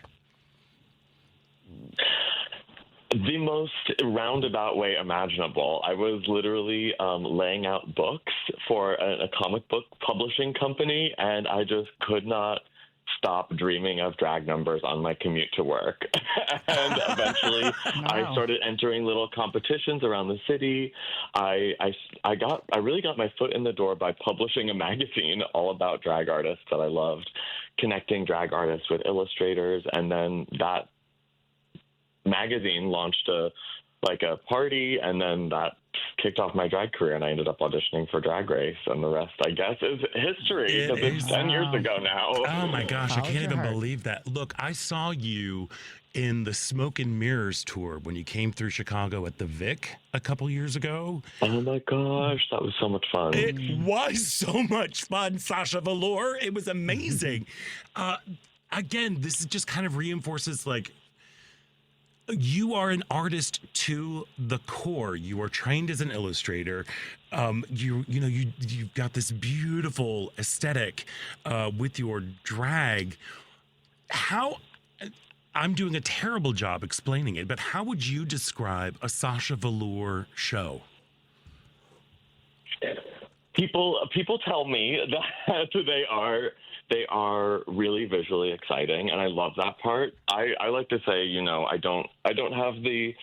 The most roundabout way imaginable. I was literally laying out books for a comic book publishing company, and I just could not stop dreaming of drag numbers on my commute to work. And eventually I started entering little competitions around the city. I really got my foot in the door by publishing a magazine all about drag artists that I loved, connecting drag artists with illustrators, and then that magazine launched a party, and then that kicked off my drag career, and I ended up auditioning for Drag Race, and the rest, I guess, is history, because it's 10 years ago now. Oh my gosh, I can't even believe that. Look, I saw you in the Smoke and Mirrors tour when you came through Chicago at the Vic a couple years ago. Oh my gosh, that was so much fun. It was so much fun, Sasha Velour. It was amazing. Again, this just kind of reinforces, like, you are an artist to the core. You are trained as an illustrator. You've got this beautiful aesthetic with your drag. I'm doing a terrible job explaining it, but how would you describe a Sasha Velour show? People tell me that they are really visually exciting, and I love that part. I like to say, I don't have the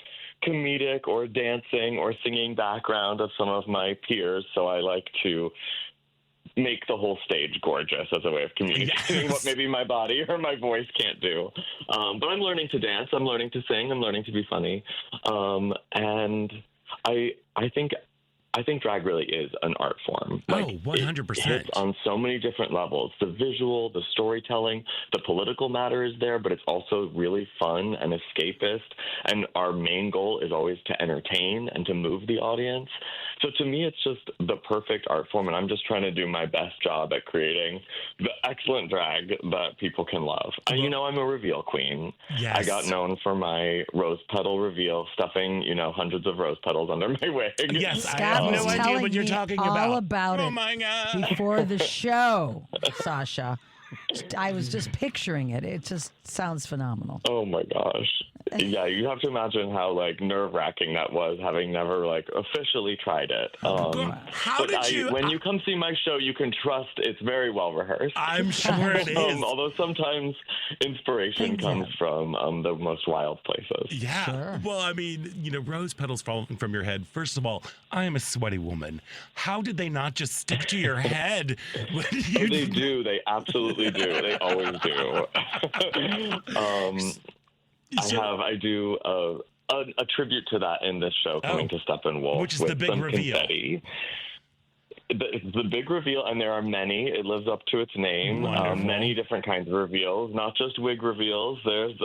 comedic or dancing or singing background of some of my peers, so I like to make the whole stage gorgeous as a way of communicating what maybe my body or my voice can't do. But I'm learning to dance, I'm learning to sing, I'm learning to be funny, and I think drag really is an art form. 100%. It hits on so many different levels. The visual, the storytelling, the political matter is there, but it's also really fun and escapist. And our main goal is always to entertain and to move the audience. So to me, it's just the perfect art form. And I'm just trying to do my best job at creating the excellent drag that people can love. I'm a reveal queen. Yes. I got known for my rose petal reveal, stuffing, hundreds of rose petals under my wig. Yes, I Scott have was no idea telling what you're me talking all about. it Oh my God. before the show, Sasha. I was just picturing it. It just sounds phenomenal. Oh my gosh. Yeah, you have to imagine how nerve-wracking that was, having never officially tried it. When you come see my show, you can trust it's very well rehearsed. I'm sure it is. Although sometimes inspiration comes from the most wild places. Yeah. Sure. Well, I mean, rose petals falling from your head. First of all, I am a sweaty woman. How did they not just stick to your head? They do. They absolutely do. They always do. I do a tribute to that in this show, coming to Steppenwolf, which is with the big some reveal. Confetti. It's the big reveal, and there are many. It lives up to its name. Many different kinds of reveals, not just wig reveals. There's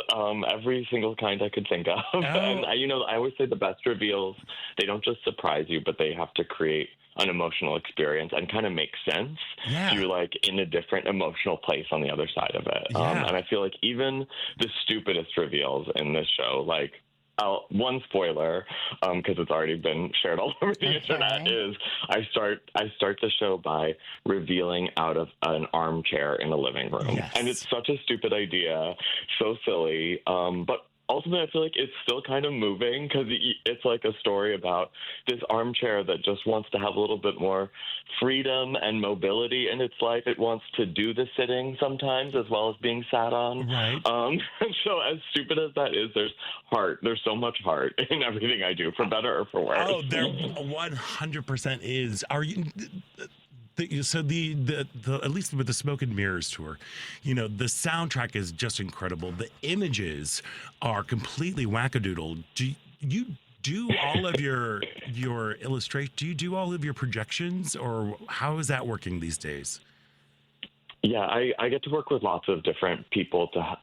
every single kind I could think of. And I always say the best reveals, they don't just surprise you, but they have to create an emotional experience and kind of make sense. Yeah. You're in a different emotional place on the other side of it. Yeah. And I feel like even the stupidest reveals in this show, one spoiler, because it's already been shared all over the internet, is I start the show by revealing out of an armchair in a living room. Yes. And it's such a stupid idea, so silly, but ultimately, I feel like it's still kind of moving, because it's like a story about this armchair that just wants to have a little bit more freedom and mobility in its life. It wants to do the sitting sometimes as well as being sat on. Right. So as stupid as that is, there's heart. There's so much heart in everything I do, for better or for worse. Oh, there 100% is. Are you... So the at least with the Smoke and Mirrors tour, the soundtrack is just incredible. The images are completely wackadoodle. Do you do all of your illustration? Do you do all of your projections, or how is that working these days? Yeah, I get to work with lots of different people to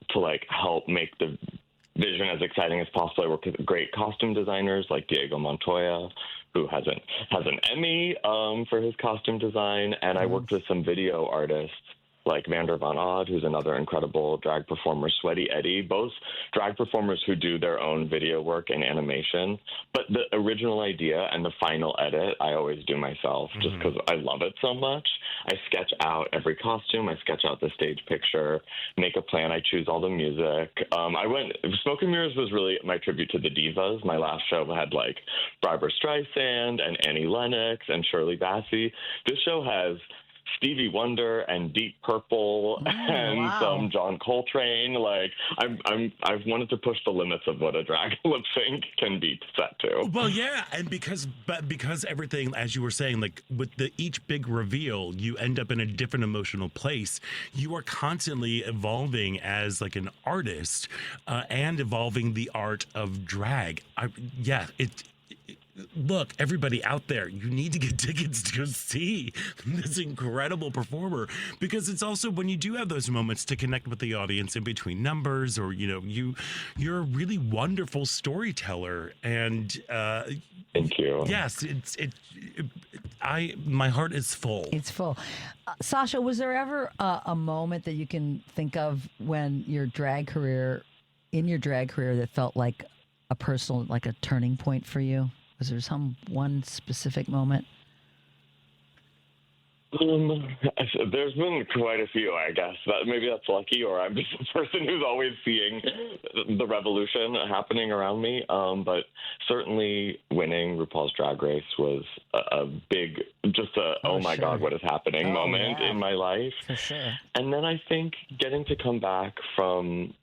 help make the vision as exciting as possible. I work with great costume designers like Diego Montoya, who has an Emmy for his costume design, and I worked with some video artists like Vander Van Odd, who's another incredible drag performer, Sweaty Eddie, both drag performers who do their own video work and animation. But the original idea and the final edit, I always do myself just because I love it so much. I sketch out every costume. I sketch out the stage picture, make a plan. I choose all the music. Smoke and Mirrors was really my tribute to the divas. My last show had like Barbra Streisand and Annie Lennox and Shirley Bassey. This show has Stevie Wonder and Deep Purple and some John Coltrane. Like I've wanted to push the limits of what a drag lip sync can be set to. Well, yeah, and because everything, as you were saying, like with each big reveal, you end up in a different emotional place. You are constantly evolving as like an artist and evolving the art of drag. Look, everybody out there, you need to get tickets to go see this incredible performer, because it's also when you do have those moments to connect with the audience in between numbers, or you're a really wonderful storyteller, and thank you. Yes, my heart is full. It's full. Sasha, was there ever a moment that you can think of when in your drag career that felt like a personal, like a turning point for you? Was there one specific moment? There's been quite a few, I guess. Maybe that's lucky, or I'm just a person who's always seeing the revolution happening around me. But certainly winning RuPaul's Drag Race was a big, oh my God, what is happening moment in my life. For sure. And then I think getting to come back from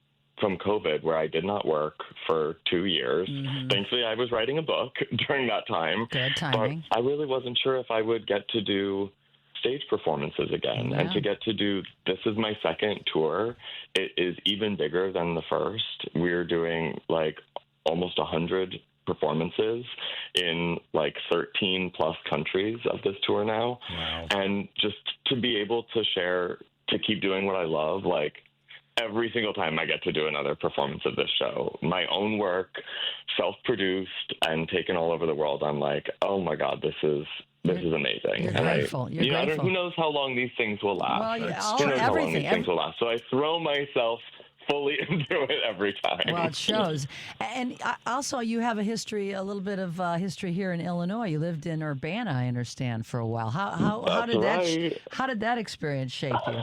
COVID, where I did not work for 2 years. Thankfully, I was writing a book during that time. Good timing. But I really wasn't sure if I would get to do stage performances again. Yeah. And to get to do, this is my second tour. It is even bigger than the first. We're doing like almost 100 performances in like 13 plus countries of this tour now. Wow. And just to be able to keep doing what I love, like, every single time I get to do another performance of this show, my own work, self-produced and taken all over the world, I'm like, oh my God, this is amazing. You're grateful. You're grateful. Who knows how long these things will last? Well, Who knows how long these things will last? So I throw myself fully into it every time. Well, it shows. And also, you have a little bit of history here in Illinois. You lived in Urbana, I understand, for a while. How did that experience shape you?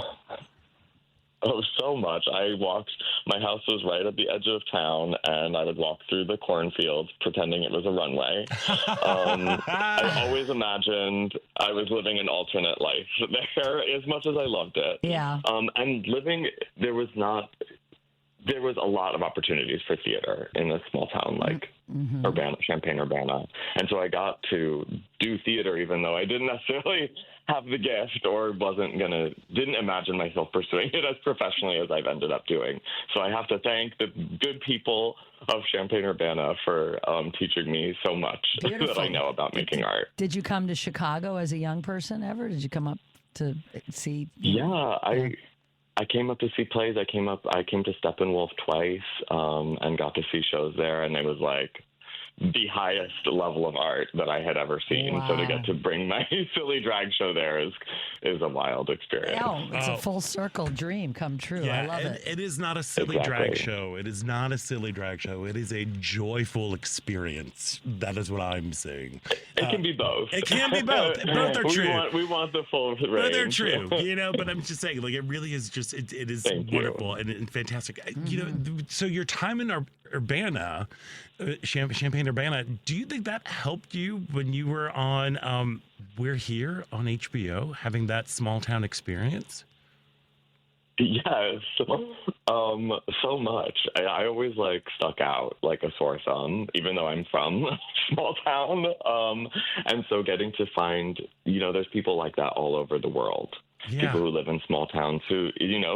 Oh, so much. My house was right at the edge of town, and I would walk through the cornfields pretending it was a runway. I always imagined I was living an alternate life there, as much as I loved it. Yeah. And there was a lot of opportunities for theater in a small town like Urbana, Champaign-Urbana. And so I got to do theater even though I didn't necessarily have the gift or didn't imagine myself pursuing it as professionally as I've ended up doing. So I have to thank the good people of Champaign-Urbana for teaching me so much that I know about making art. Did you come to Chicago as a young person ever? Did you come up to see? I came up to see plays. I came to Steppenwolf twice and got to see shows there, and it was like the highest level of art that I had ever seen. Wow. So to get to bring my silly drag show there is a wild experience. It's a full circle dream come true. Yeah, I love it. It is not a silly drag show. It is not a silly drag show. It is a joyful experience. That is what I'm saying. It can be both. It can be both. Both are true. We want the full range. Both are true. But I'm just saying, like, it really is just, it is wonderful and fantastic. So your time in Urbana, Champaign-Urbana, do you think that helped you when you were on We're Here on HBO, having that small town experience? Yes, so much. I always stuck out like a sore thumb, even though I'm from a small town. And so getting to find, there's people like that all over the world. Yeah. People who live in small towns who,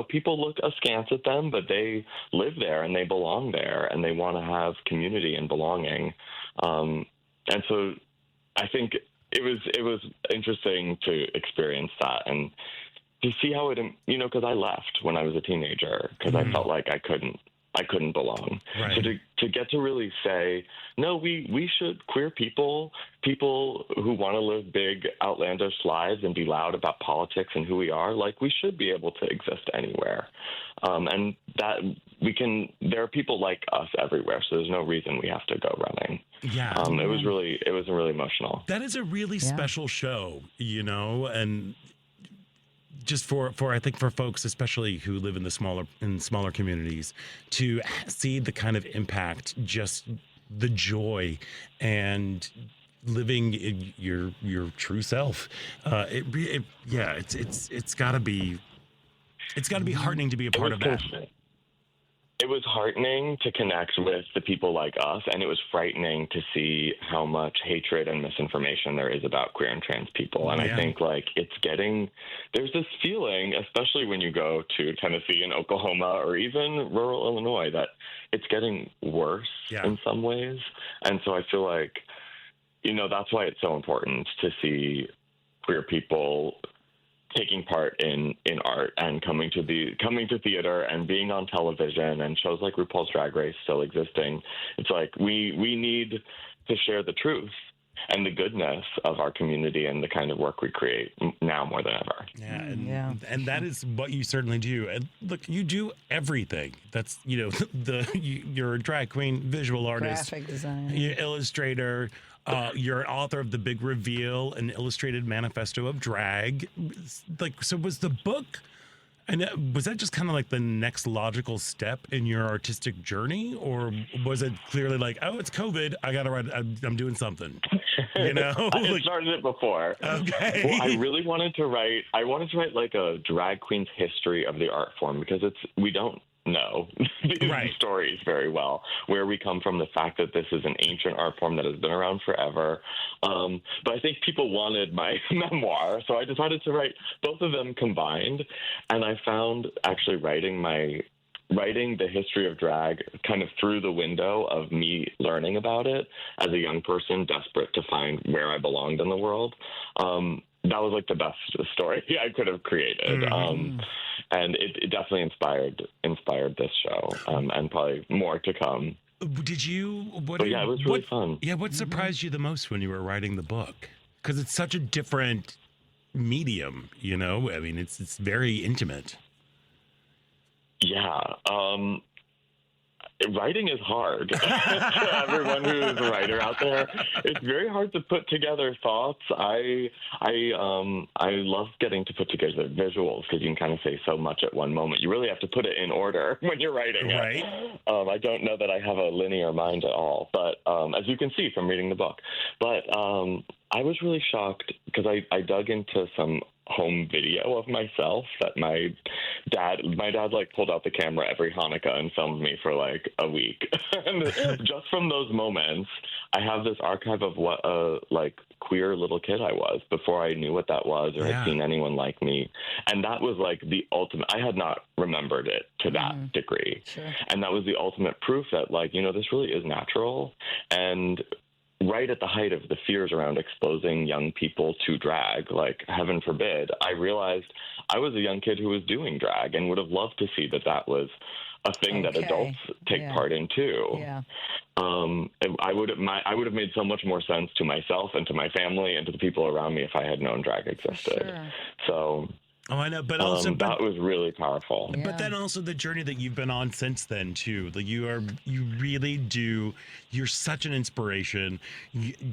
people look askance at them, but they live there and they belong there and they want to have community and belonging. And so I think it was interesting to experience that and to see how it, because I left when I was a teenager because I felt like I couldn't I couldn't belong. Right. So to get to really say, no, we should, queer people who want to live big, outlandish lives and be loud about politics and who we are, like, we should be able to exist anywhere. And that there are people like us everywhere, so there's no reason we have to go running. Yeah. It was really emotional. That is a really special show, and just for I think for folks, especially who live in smaller communities, to see the kind of impact, just the joy and living in your true self. It's got to be heartening to be a part of that. It was heartening to connect with the people like us, and it was frightening to see how much hatred and misinformation there is about queer and trans people. And I think, like, there's this feeling, especially when you go to Tennessee and Oklahoma or even rural Illinois, that it's getting worse in some ways. And so I feel like, that's why it's so important to see queer people taking part in art and coming to theater and being on television and shows like RuPaul's Drag Race still existing. It's like we need to share the truth and the goodness of our community and the kind of work we create now more than ever. And that is what you certainly do. And look, you do everything. That's you're a drag queen, visual artist, graphic designer, you're illustrator. You're an author of The Big Reveal, an illustrated manifesto of drag. So was the book, and was that just kind of like the next logical step in your artistic journey, or was it clearly like, oh, it's COVID, I gotta write, I'm doing something, I started it before. Okay. Well, I really wanted to write like a drag queen's history of the art form, because we don't know these stories very well, where we come from, the fact that this is an ancient art form that has been around forever. But I think people wanted my memoir, so I decided to write both of them combined. And I found actually writing the history of drag kind of through the window of me learning about it as a young person desperate to find where I belonged in the world. That was like the best story I could have created. And it definitely inspired this show, and probably more to come. Did you? It was really fun. Yeah, what surprised you the most when you were writing the book? Because it's such a different medium, I mean, it's very intimate. Yeah. Writing is hard. To everyone who is a writer out there, it's very hard to put together thoughts. I love getting to put together visuals, because you can kind of say so much at one moment. You really have to put it in order when you're writing it. Right. I don't know that I have a linear mind at all, but as you can see from reading the book. But I was really shocked, because I dug into some home video of myself that my dad like pulled out the camera every Hanukkah and filmed me for like a week. And just from those moments, I have this archive of what a like queer little kid I was before I knew what that was or had seen anyone like me. And that was like the ultimate. I had not remembered it to that degree. Sure. And that was the ultimate proof that, like, this really is natural. And right at the height of the fears around exposing young people to drag, like, heaven forbid, I realized I was a young kid who was doing drag and would have loved to see that was a thing that adults take part in too. Yeah. I would have made so much more sense to myself and to my family and to the people around me if I had known drag existed. Sure. So. Oh, I know, but also that was really powerful. Yeah. But then also the journey that you've been on since then too. Like you're such an inspiration,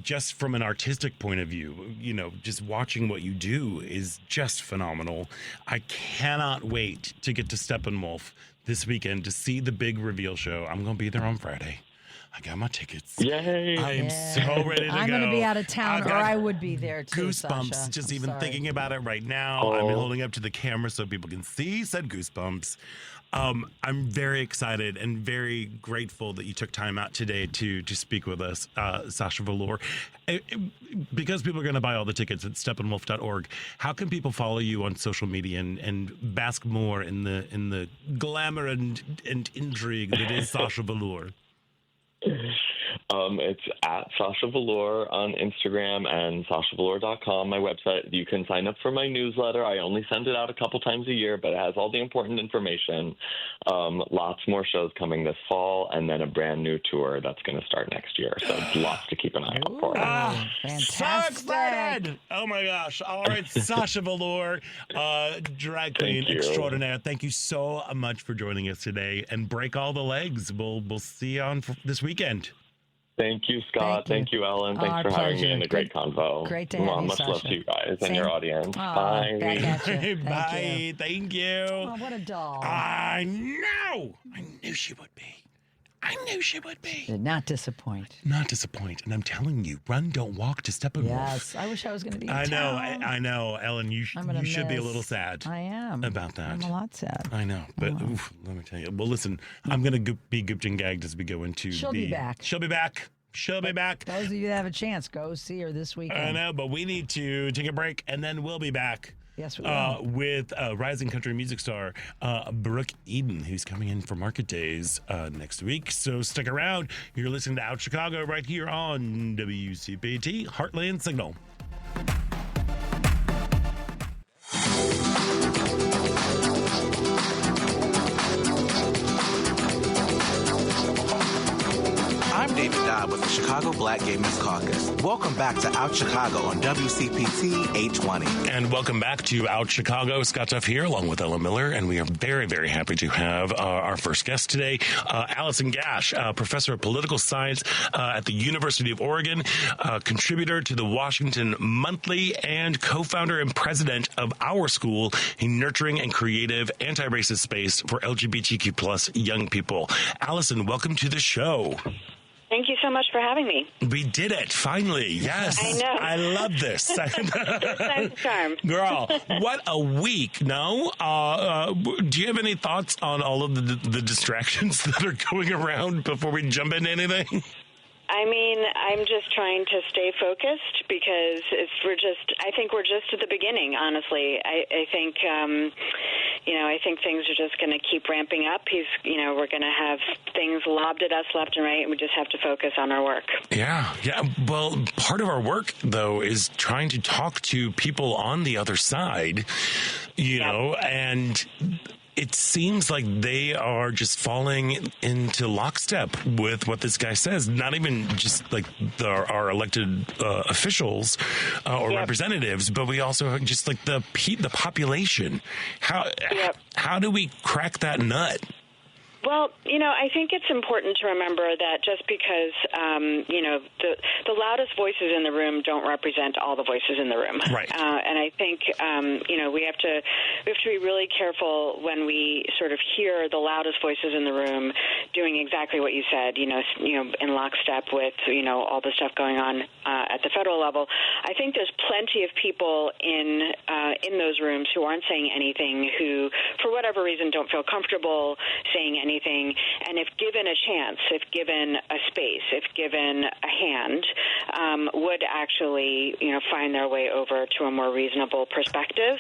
just from an artistic point of view. Just watching what you do is just phenomenal. I cannot wait to get to Steppenwolf this weekend to see the big reveal show. I'm going to be there on Friday. I got my tickets. Yay. I am so ready to go. I'm going to be out of town, or I would be there too, goosebumps, Sasha. just even thinking about it right now. I'm holding up to the camera so people can see said goosebumps. I'm very excited and very grateful that you took time out today to speak with us, Sasha Velour. Because people are going to buy all the tickets at steppenwolf.org, how can people follow you on social media and bask more in the glamour and intrigue that is Sasha Velour? It's at Sasha Velour on Instagram and sashavelour.com, my website. You can sign up for my newsletter. I only send it out a couple times a year, but it has all the important information. Lots more shows coming this fall, and then a brand new tour that's going to start next year. So lots to keep an eye out for. Fantastic. So excited. Oh, my gosh. All right, Sasha Velour, drag queen extraordinaire. Thank you so much for joining us today, and break all the legs. We'll see you on this weekend. Thank you, Scott. Thank you, Ellen. Thanks for having me in a great convo. Great to have you, much Sasha. love to you guys and your audience. Bye. Back at you. Bye. Thank you. Oh, what a doll. I know. I knew she would be. I knew she would be. Did not disappoint. Not disappoint. And I'm telling you, run, don't walk to Steppenwolf. Yes. I wish I was going to be in I know. town. I know. Ellen, you should be a little sad. I am. About that. I'm a lot sad. I know. But oof, let me tell you. Well, listen, I'm going to be gooped and gagged as we go into She'll be back. She'll be back. She'll be back. Those of you that have a chance, go see her this weekend. I know, but we need to take a break, and then we'll be back. Yes, we will. With rising country music star Brooke Eden, who's coming in for Market Days next week. So stick around. You're listening to Out Chicago right here on WCPT Heartland Signal. I'm David Dodd with the Chicago Black Gay Men's Caucus. Welcome back to Out Chicago on WCPT 820. And welcome back to Out Chicago. Scott Duff here along with Ella Miller, and we are very, very happy to have our first guest today, Allison Gash, professor of political science at the University of Oregon, contributor to the Washington Monthly, and co-founder and president of Our School, a nurturing and creative anti-racist space for LGBTQ plus young people. Allison, welcome to the show. Thank you so much for having me. We did it, finally. Yes. I know. I love this. Time's a charm. Girl, what a week, no? Do you have any thoughts on all of the distractions that are going around before we jump into anything? I mean, I'm just trying to stay focused because I think we're just at the beginning, honestly. I think, I think things are just going to keep ramping up. We're going to have things lobbed at us left and right, and we just have to focus on our work. Yeah. Well, part of our work, though, is trying to talk to people on the other side, know, and it seems like they are just falling into lockstep with what this guy says. Not even just like our elected officials or representatives, but we also have just like the population. How do we crack that nut? Well, I think it's important to remember that just because, the loudest voices in the room don't represent all the voices in the room. Right. And I think, we have to be really careful when we sort of hear the loudest voices in the room doing exactly what you said, in lockstep with, all the stuff going on at the federal level. I think there's plenty of people in those rooms who aren't saying anything, who, for whatever reason, don't feel comfortable saying anything, and if given a chance, if given a space, if given a hand, would actually, find their way over to a more reasonable perspective.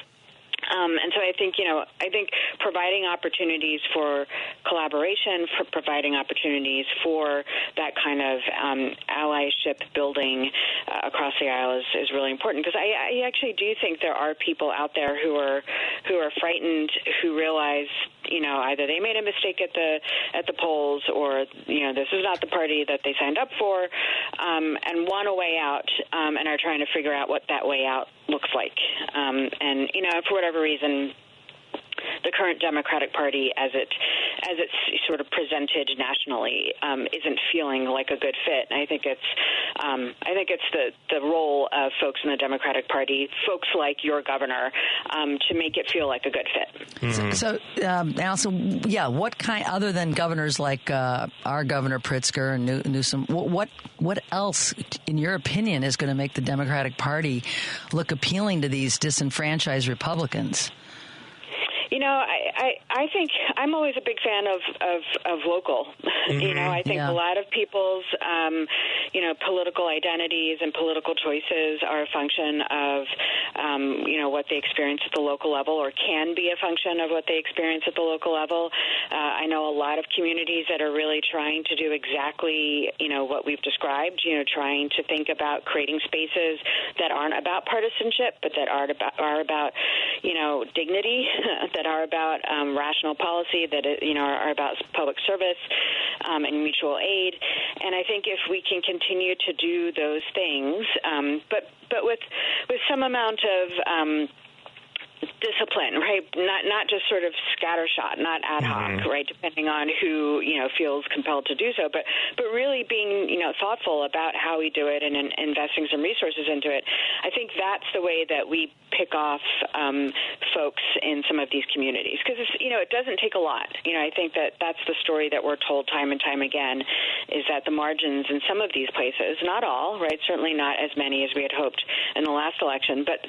And so I think providing opportunities for collaboration, for providing opportunities for that kind of allyship building across the aisle is really important, because I actually do think there are people out there who are frightened, who realize either they made a mistake at the polls, or this is not the party that they signed up for, and want a way out, and are trying to figure out what that way out looks like. And for whatever reason, the current Democratic Party, as it's sort of presented nationally, isn't feeling like a good fit. And I think it's the role of folks in the Democratic Party, folks like your governor, to make it feel like a good fit. Mm-hmm. So, Allison, what kind, other than governors like our Governor Pritzker and Newsom, what else, in your opinion, is going to make the Democratic Party look appealing to these disenfranchised Republicans? I think I'm always a big fan of local. Mm-hmm. I think a lot of people's, political identities and political choices are a function of, what they experience at the local level, or can be a function of what they experience at the local level. I know a lot of communities that are really trying to do exactly, what we've described, trying to think about creating spaces that aren't about partisanship, but that are about, dignity, that are about rational policy, that are about public service and mutual aid. And I think if we can continue to do those things, but with some amount of discipline, right? Not just sort of scattershot, not ad hoc, right? Depending on who feels compelled to do so, but really being thoughtful about how we do it and investing some resources into it. I think that's the way that we pick off folks in some of these communities, because it doesn't take a lot. I think that's the story that we're told time and time again, is that the margins in some of these places, not all, right? Certainly not as many as we had hoped in the last election, but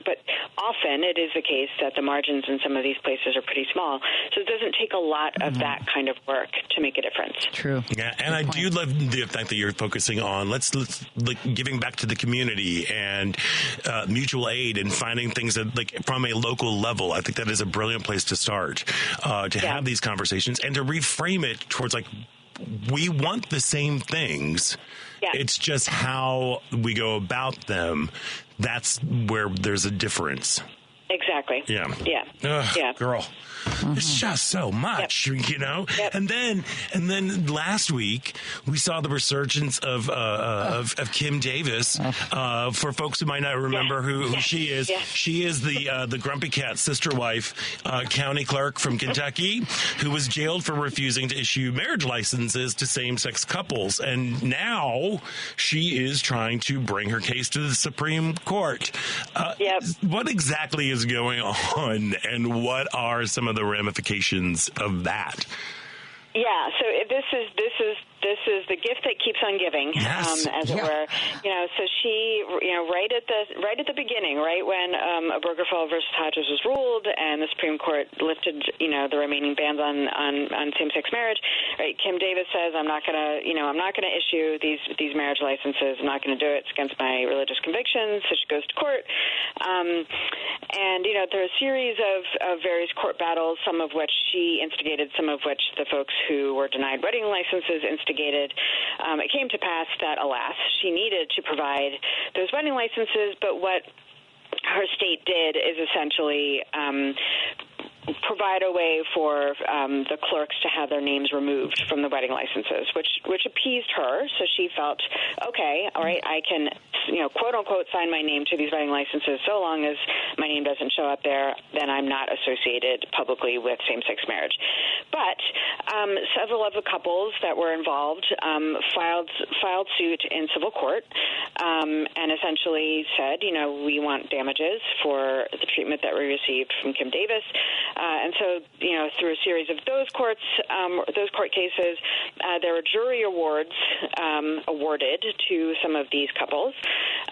often it is the case that the margins in some of these places are pretty small. So it doesn't take a lot of that kind of work to make a difference. True. Yeah, and I do love the fact that you're focusing on let's giving back to the community and mutual aid and finding things that from a local level. I think that is a brilliant place to start to have these conversations and to reframe it towards we want the same things. Yeah. It's just how we go about them. That's where there's a difference. Exactly. Yeah. Yeah. Ugh, girl. It's just so much, Yep. And then last week we saw the resurgence of Kim Davis. For folks who might not remember who she is, she is the Grumpy Cat sister wife, county clerk from Kentucky, who was jailed for refusing to issue marriage licenses to same-sex couples, and now she is trying to bring her case to the Supreme Court. What exactly is going on, and what are some of the ramifications of that? Yeah, so this is the gift that keeps on giving, as it were. So she, right at the beginning, right when Obergefell versus Hodges was ruled, and the Supreme Court lifted, the remaining bans on same-sex marriage. Right, Kim Davis says, I'm not gonna issue these marriage licenses. I'm not gonna do it. It's against my religious convictions. So she goes to court, and there are a series of various court battles, some of which she instigated, some of which the folks who were denied wedding licenses instigated. It came to pass that, alas, she needed to provide those wedding licenses, but what her state did is essentially provide a way for the clerks to have their names removed from the wedding licenses, which appeased her. So she felt, okay, all right, I can, quote unquote, sign my name to these wedding licenses so long as my name doesn't show up there, then I'm not associated publicly with same-sex marriage. But several of the couples that were involved filed suit in civil court and essentially said, we want damages for the treatment that we received from Kim Davis. And so, through a series of those court cases, there were jury awards awarded to some of these couples.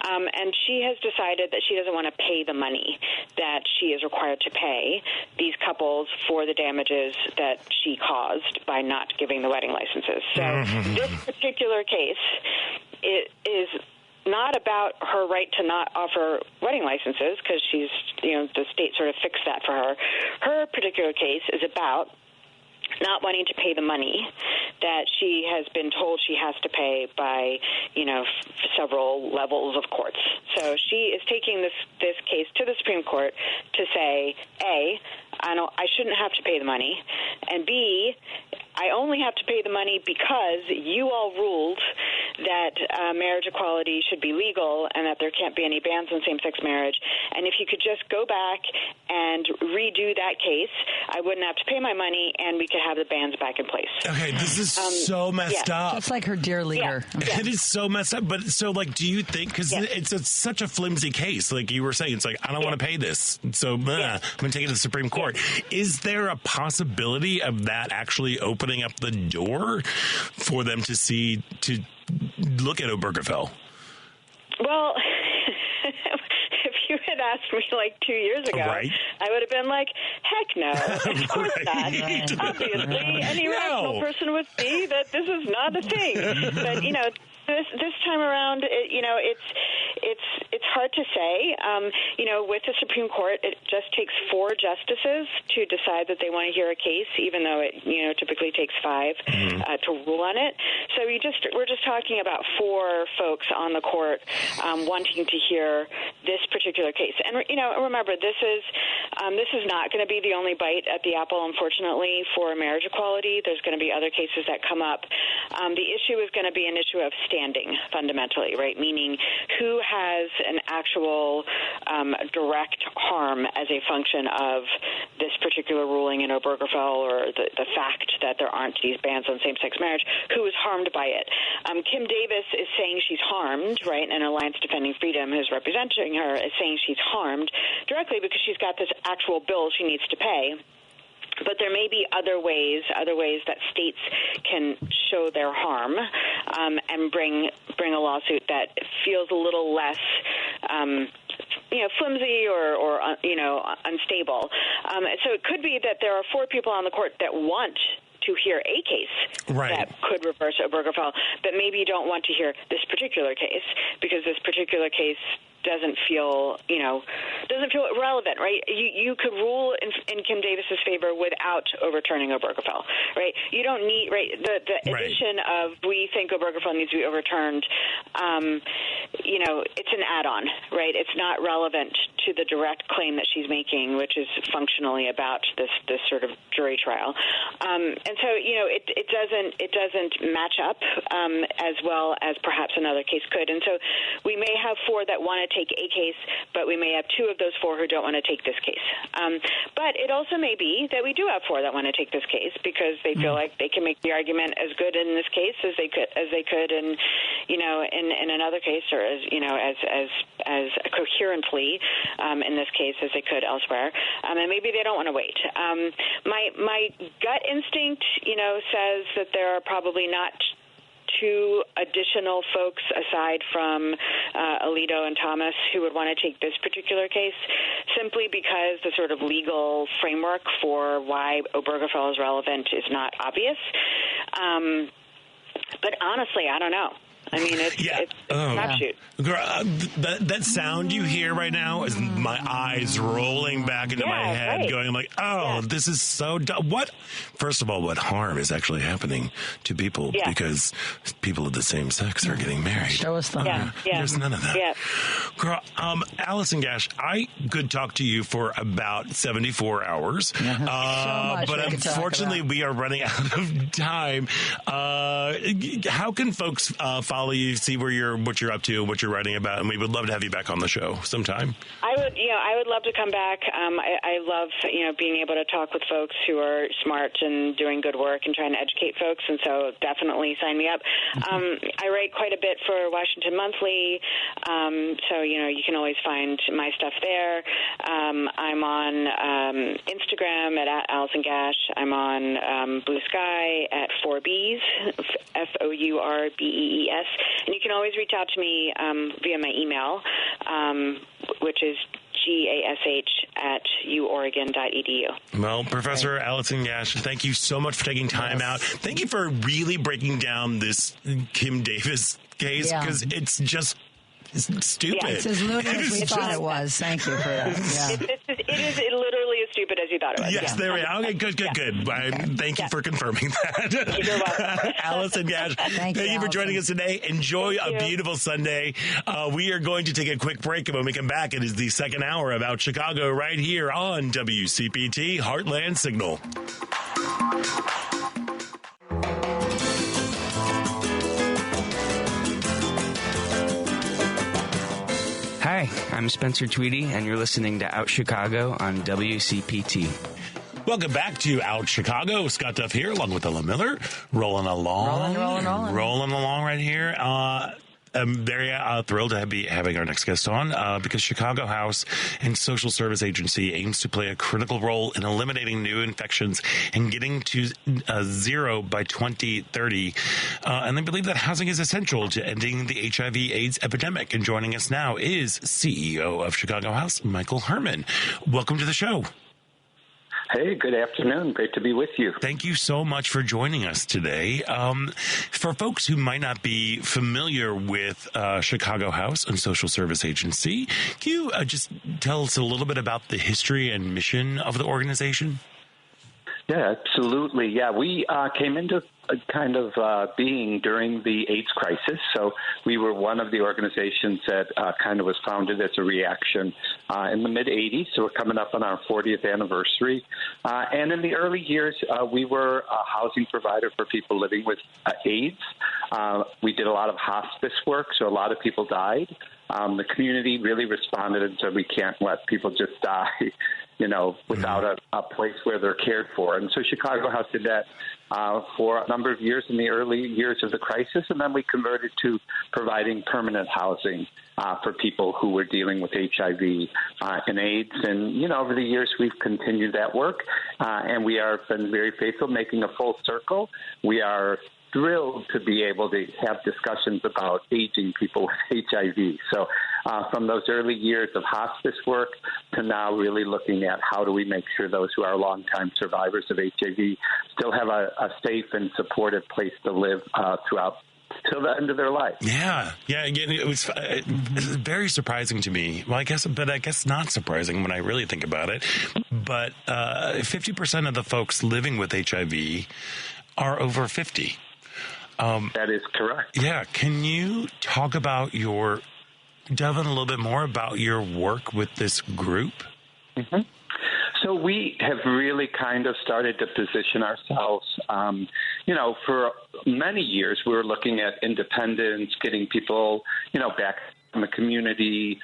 And she has decided that she doesn't want to pay the money that she is required to pay these couples for the damages that she caused by not giving the wedding licenses. So this particular case is not about her right to not offer wedding licenses, because she's, the state sort of fixed that for her. Her particular case is about not wanting to pay the money that she has been told she has to pay by, several levels of courts. So she is taking this case to the Supreme Court to say, A, I shouldn't have to pay the money, and B, I only have to pay the money because you all ruled that marriage equality should be legal and that there can't be any bans on same-sex marriage. And if you could just go back and redo that case, I wouldn't have to pay my money, and we could have the bans back in place. Okay, this is so messed up. Just like her dear leader. It is so messed up. But so, do you think, because it's such a flimsy case, like you were saying, it's like, I don't want to pay this, so I'm going to take it to the Supreme Court. Is there a possibility of that actually opening up the door for them to look at Obergefell? Well, if you had had asked me like 2 years ago, Right. I would have been like, heck no, of course not. Obviously, any rational person would see that this is not a thing. But, this time around, it's hard to say. With the Supreme Court, it just takes 4 justices to decide that they want to hear a case, even though it typically takes 5 to rule on it. So we're just talking about 4 folks on the court wanting to hear this particular case. And remember, this is not going to be the only bite at the apple, unfortunately, for marriage equality. There's going to be other cases that come up. The issue is going to be an issue of standing, fundamentally, right? Meaning who has an actual direct harm as a function of this particular ruling in Obergefell, or the fact that there aren't these bans on same-sex marriage, who is harmed by it. Kim Davis is saying she's harmed, right? And Alliance Defending Freedom, who's representing her, is saying she's harmed directly because she's got this actual bill she needs to pay. But there may be other ways that states can show their harm and bring a lawsuit that feels a little less flimsy or unstable. So it could be that there are 4 people on the court that want to hear a case that could reverse Obergefell, but maybe don't want to hear this particular case because this particular case doesn't feel relevant, right? You could rule in Kim Davis's favor without overturning Obergefell, right? You don't need, right, the addition of we think Obergefell needs to be overturned, it's an add-on, right? It's not relevant to the direct claim that she's making, which is functionally about this sort of jury trial. And so, it doesn't match up as well as perhaps another case could. And so we may have 4 that want to take a case, but we may have 2 of those 4 who don't want to take this case. But it also may be that we do have 4 that want to take this case because they feel like they can make the argument as good in this case as they could in another case, or as coherently in this case as they could elsewhere. And maybe they don't want to wait. My gut instinct, says that there are probably not 2 additional folks aside from Alito and Thomas who would want to take this particular case, simply because the sort of legal framework for why Obergefell is relevant is not obvious. But honestly, I don't know. I mean, it's a crapshoot. Girl, that sound you hear right now is my eyes rolling back into my head, going like, this is so dumb. First of all, what harm is actually happening to people because people of the same sex are getting married? Show us the harm. There's none of that. Yeah. Girl, Allison Gash, I could talk to you for about 74 hours. So much but unfortunately, we are running out of time. How can folks follow you, see what you're up to, what you're writing about, and we would love to have you back on the show sometime. I would love to come back. I love being able to talk with folks who are smart and doing good work and trying to educate folks, and so definitely sign me up. I write quite a bit for Washington Monthly, so you can always find my stuff there. I'm on Instagram at Allison Gash. I'm on Blue Sky at 4Bs, FOURBEES. And you can always reach out to me via my email, which is gash@uoregon.edu. Well, Professor Allison Gash, thank you so much for taking time out. Thank you for really breaking down this Kim Davis case, because it's just stupid. Yeah, it's as loony as we thought it was. Thank you for that. Yeah. It is literally as stupid as you thought it was. Yes, there we are. Okay, good. Thank you for confirming that. You're welcome. Allison Gash, thank you for joining us today. Enjoy a beautiful Sunday. We are going to take a quick break, and when we come back, it is the second hour of Out Chicago right here on WCPT Heartland Signal. Hi, I'm Spencer Tweedy, and you're listening to Out Chicago on WCPT. Welcome back to Out Chicago. Scott Duff here, along with Ella Miller, rolling along right here. I'm very thrilled to be having our next guest on because Chicago House and Social Service Agency aims to play a critical role in eliminating new infections and getting to zero by 2030. And they believe that housing is essential to ending the HIV/AIDS epidemic. And joining us now is CEO of Chicago House, Michael Herman. Welcome to the show. Hey, good afternoon. Great to be with you. Thank you so much for joining us today. For folks who might not be familiar with Chicago House and Social Service Agency, can you just tell us a little bit about the history and mission of the organization? Yeah, absolutely. Yeah, we came into kind of being during the AIDS crisis. So we were one of the organizations that kind of was founded as a reaction in the mid-'80s. So we're coming up on our 40th anniversary. And in the early years, we were a housing provider for people living with AIDS. We did a lot of hospice work, so a lot of people died. The community really responded and said, we can't let people just die, without a place where they're cared for. And so Chicago House did that for a number of years in the early years of the crisis, and then we converted to providing permanent housing for people who were dealing with HIV and AIDS. And, over the years, we've continued that work, and we have been very faithful, making a full circle. We are thrilled to be able to have discussions about aging people with HIV. So from those early years of hospice work to now really looking at how do we make sure those who are longtime survivors of HIV still have a safe and supportive place to live throughout till the end of their life. Yeah. It was very surprising to me. Well, I guess not surprising when I really think about it. But 50% of the folks living with HIV are over 50. That is correct. Yeah. Can you talk about delve in a little bit more about your work with this group? Mm-hmm. So we have really kind of started to position ourselves, for many years we were looking at independence, getting people, back in the community,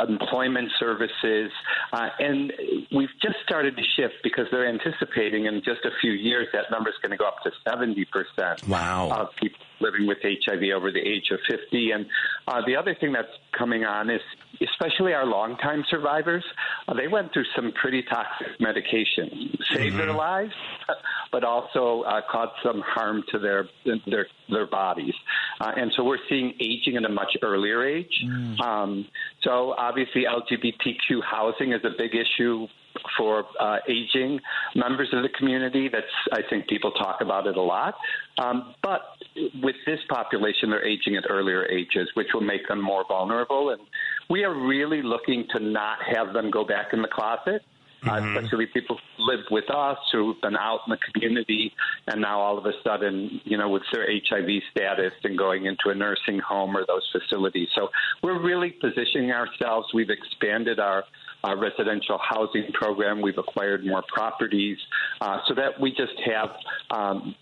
employment services, and we've just started to shift because they're anticipating in just a few years that number is going to go up to 70%. Wow. Of people living with HIV over the age of 50. And the other thing that's coming on is especially our longtime survivors, they went through some pretty toxic medication, saved their lives, but also caused some harm to their bodies. And so we're seeing aging at a much earlier age. So obviously LGBTQ housing is a big issue for aging members of the community. I think people talk about it a lot. But with this population, they're aging at earlier ages, which will make them more vulnerable. And we are really looking to not have them go back in the closet. Especially people who live with us who've been out in the community and now all of a sudden, with their HIV status and going into a nursing home or those facilities. So we're really positioning ourselves. We've expanded our residential housing program. We've acquired more properties so that we just have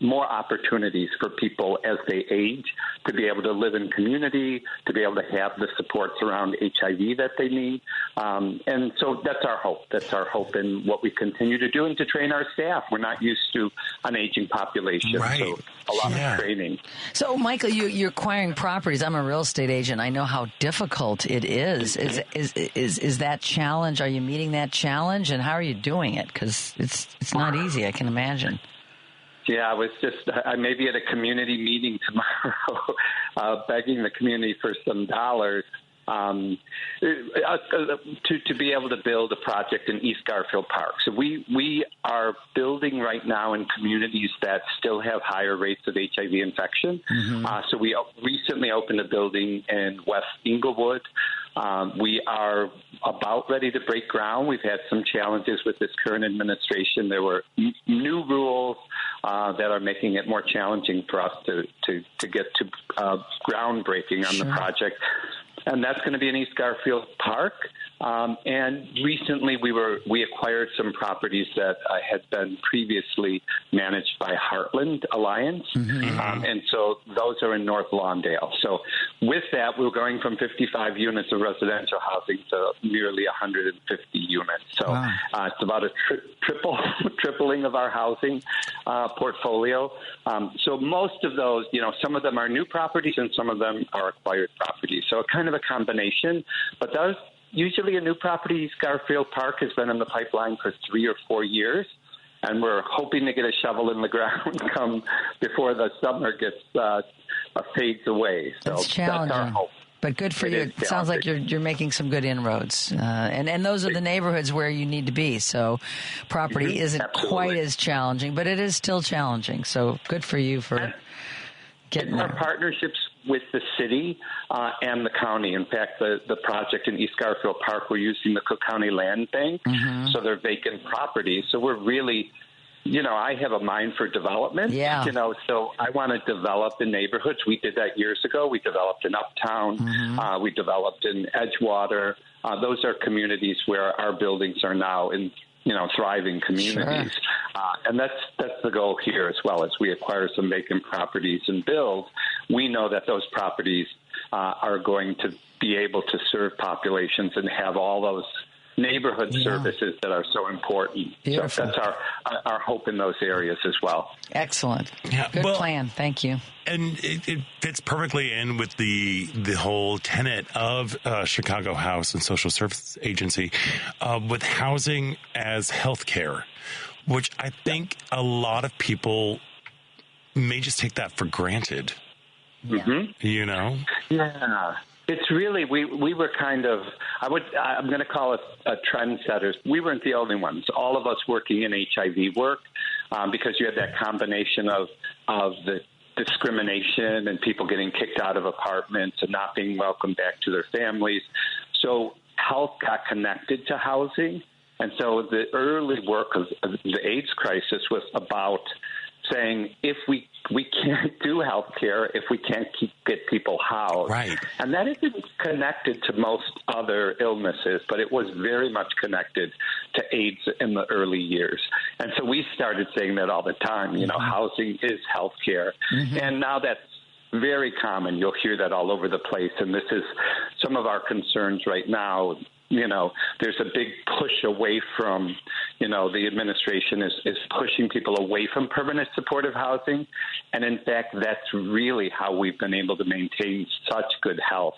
more opportunities for people as they age to be able to live in community, to be able to have the supports around HIV that they need. And so that's our hope. That's our hope in what we continue to do and to train our staff. We're not used to an aging population, right. So a lot of training. So, Michael, you're acquiring properties. I'm a real estate agent. I know how difficult it is. Is that challenge? Are you meeting that challenge, and how are you doing it? Because it's not easy, I can imagine. Yeah, I may be at a community meeting tomorrow begging the community for some dollars to be able to build a project in East Garfield Park. So we are building right now in communities that still have higher rates of HIV infection. So we recently opened a building in West Inglewood. We are about ready to break ground. We've had some challenges with this current administration. There were new rules that are making it more challenging for us to get to groundbreaking on the project. And that's going to be in East Garfield Park. And recently we acquired some properties that had been previously managed by Heartland Alliance. And so those are in North Lawndale. So with that, we're going from 55 units of residential housing to nearly 150 units. So it's about a tripling of our housing portfolio. So most of those, some of them are new properties and some of them are acquired properties. So kind of a combination. But those usually a new property, Garfield Park, has been in the pipeline for 3 or 4 years, and we're hoping to get a shovel in the ground come before the summer gets fades away. So that's challenging. That's our hope. But good for you. It sounds like you're making some good inroads, and those are the neighborhoods where you need to be. So property isn't quite as challenging, but it is still challenging. So good for you for getting there. Our partnerships with the city and the county. In fact, the project in East Garfield Park, we're using the Cook County Land Bank, so they're vacant properties. So we're really, I have a mind for development, so I want to develop in neighborhoods. We did that years ago. We developed in Uptown. We developed in Edgewater. Those are communities where our buildings are now in thriving communities. And that's the goal here as well. As we acquire some vacant properties and build, we know that those properties are going to be able to serve populations and have all those neighborhood services that are so important. Beautiful. So that's our hope in those areas as well. Excellent. Good plan. Thank you. And it fits perfectly in with the whole tenet of Chicago House and Social Services Agency with housing as healthcare, which I think a lot of people may just take that for granted. Yeah. It's really, we were kind of, I'm going to call it trendsetters. We weren't the only ones. All of us working in HIV work, because you had that combination of the discrimination and people getting kicked out of apartments and not being welcomed back to their families. So health got connected to housing. And so the early work of the AIDS crisis was about saying, if we can't do health care, if we can't get people housed. Right. And that isn't connected to most other illnesses, but it was very much connected to AIDS in the early years. And so we started saying that all the time, housing is health care. And now that's very common. You'll hear that all over the place. And this is some of our concerns right now. There's a big push away from, the administration is pushing people away from permanent supportive housing. And in fact, that's really how we've been able to maintain such good health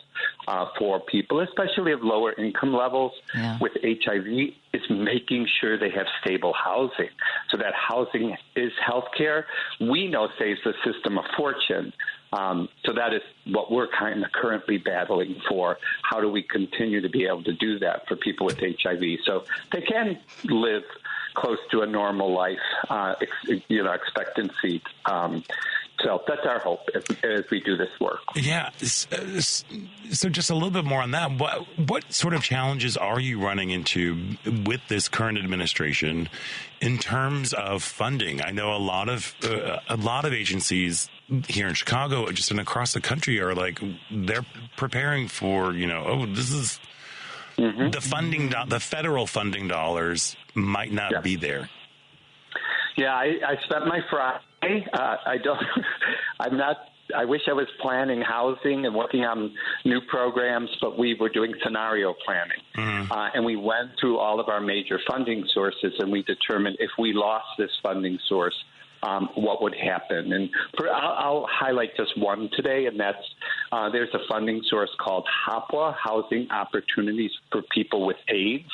for people, especially of lower income levels with HIV, is making sure they have stable housing. So that housing is health care. We know saves the system a fortune. So that is what we're kind of currently battling for. How do we continue to be able to do that for people with HIV so they can live close to a normal life expectancy? So that's our hope as we do this work. Yeah. So just a little bit more on that. What sort of challenges are you running into with this current administration in terms of funding? I know a lot of agencies here in Chicago, just across the country, are like they're preparing for this is the funding. The federal funding dollars might not be there. Yeah, I spent my Friday. I wish I was planning housing and working on new programs, but we were doing scenario planning. And we went through all of our major funding sources, and we determined if we lost this funding source, what would happen. And I'll highlight just one today, and that's there's a funding source called HOPWA, Housing Opportunities for People with AIDS.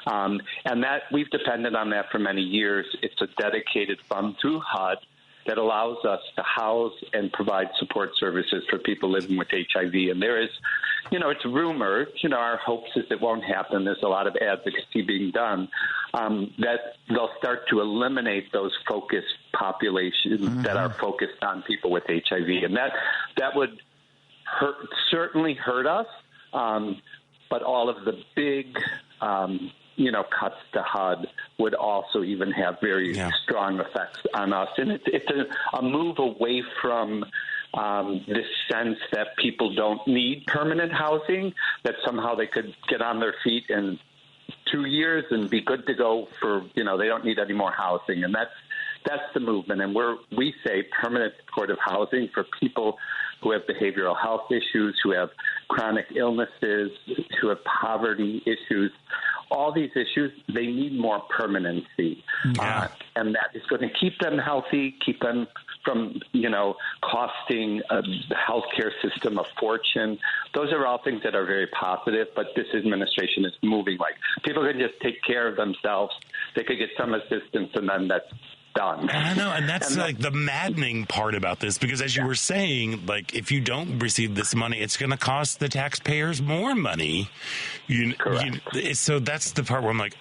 And that we've depended on that for many years. It's a dedicated fund through HUD that allows us to house and provide support services for people living with HIV. And there is, it's rumored, our hopes is it won't happen. There's a lot of advocacy being done, that they'll start to eliminate those focused populations that are focused on people with HIV. And that would certainly hurt us, but all of the big cuts to HUD would also even have very strong effects on us. And it's a move away from this sense that people don't need permanent housing, that somehow they could get on their feet in 2 years and be good to go for, they don't need any more housing. And that's the movement. And we say permanent supportive housing for people who have behavioral health issues, who have chronic illnesses, who have poverty issues. All these issues, they need more permanency. And that is going to keep them healthy, keep them from, costing the healthcare system a fortune. Those are all things that are very positive, but this administration is moving like people can just take care of themselves. They could get some assistance, and then that's done. I know, and that's like the maddening part about this, because as you were saying, like if you don't receive this money, it's going to cost the taxpayers more money. So that's the part where I'm like,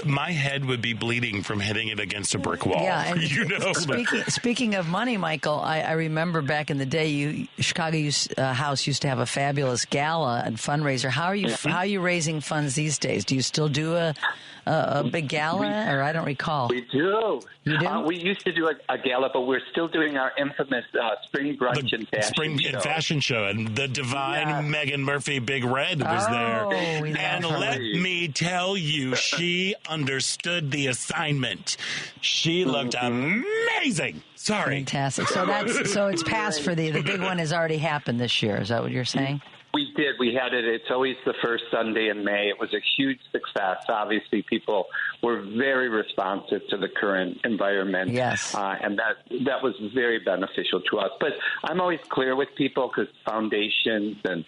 my head would be bleeding from hitting it against a brick wall. Yeah, and speaking of money, Michael, I remember back in the day, Chicago House used to have a fabulous gala and fundraiser. How are you raising funds these days? Do you still do a big gala, or I don't recall? We do. You do? We used to do a gala, but we're still doing our infamous spring brunch and fashion show. And the divine Megan Murphy Big Red was there. And let me tell you, she understood the assignment. She looked amazing. Sorry. Fantastic. So it's passed for the big one has already happened this year. Is that what you're saying? We did. We had it. It's always the first Sunday in May. It was a huge success. Obviously, people were very responsive to the current environment. Yes. And that was very beneficial to us. But I'm always clear with people, because foundations and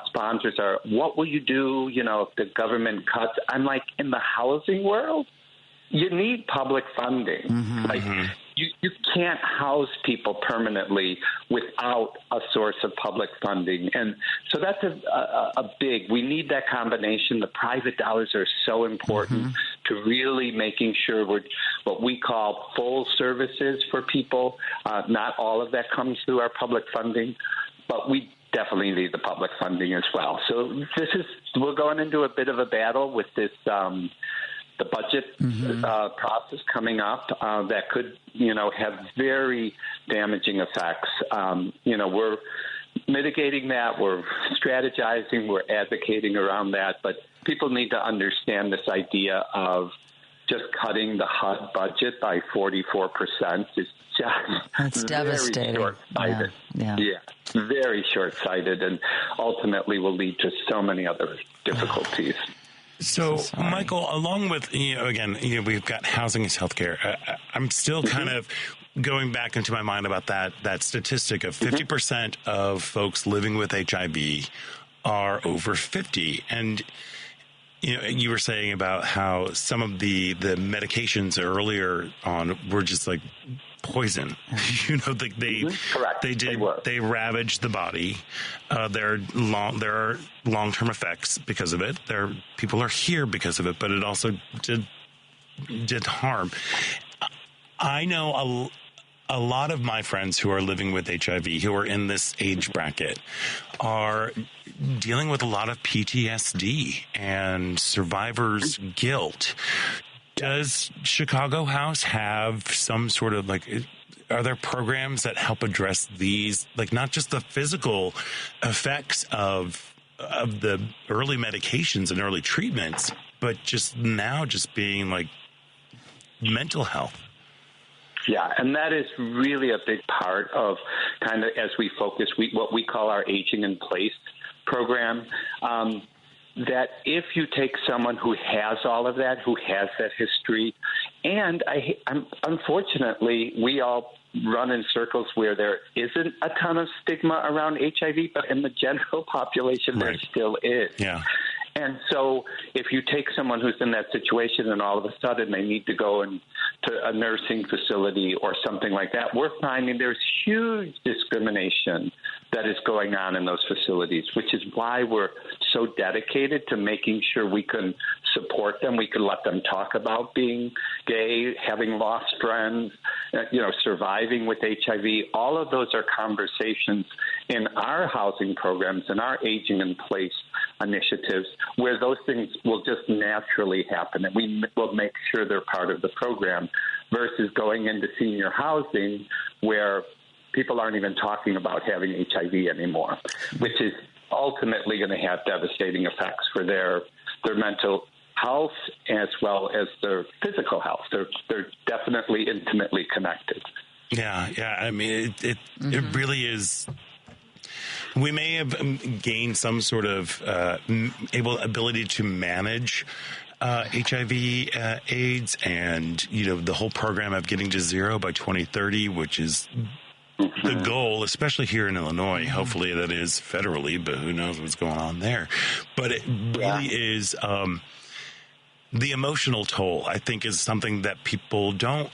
sponsors are, what will you do, if the government cuts? I'm like, in the housing world, you need public funding. You can't house people permanently without a source of public funding. And so that's a big, we need that combination. The private dollars are so important to really making sure we're what we call full services for people. Not all of that comes through our public funding, but we definitely need the public funding as well. So we're going into a bit of a battle with this, the budget process coming up that could, have very damaging effects. We're mitigating that. We're strategizing. We're advocating around that. But people need to understand this idea of just cutting the HUD budget by 44% is just devastating. Short-sighted. Yeah. Very short-sighted, and ultimately will lead to so many other difficulties. So, Michael, along with, we've got housing as healthcare. I'm still kind of going back into my mind about that statistic of 50% of folks living with HIV are over 50. And, you were saying about how some of the medications earlier on were just like poison. They ravaged the body. There are long-term effects because of it. People are here because of it, but it also did harm. I know a lot of my friends who are living with HIV, who are in this age bracket, are dealing with a lot of PTSD and survivor's guilt. Does Chicago House have some sort of are there programs that help address these, not just the physical effects of the early medications and early treatments, but just being mental health? Yeah, and that is really a big part of kind of as we focus, what we call our Aging in Place program. That if you take someone who has all of that, who has that history, and unfortunately, we all run in circles where there isn't a ton of stigma around HIV, but in the general population, there still is. Yeah. And so if you take someone who's in that situation and all of a sudden they need to go to a nursing facility or something like that, we're finding there's huge discrimination that is going on in those facilities, which is why we're so dedicated to making sure we can support them. We can let them talk about being gay, having lost friends, surviving with HIV. All of those are conversations in our housing programs and our Aging in Place initiatives where those things will just naturally happen, and we will make sure they're part of the program versus going into senior housing where people aren't even talking about having HIV anymore, which is ultimately going to have devastating effects for their mental health as well as their physical health. They're definitely intimately connected. Yeah. I mean, it really is. We may have gained some sort of ability to manage HIV, AIDS, and the whole program of getting to zero by 2030, which is the goal, especially here in Illinois. Hopefully, that is federally, but who knows what's going on there. But it really is the emotional toll. I think is something that people don't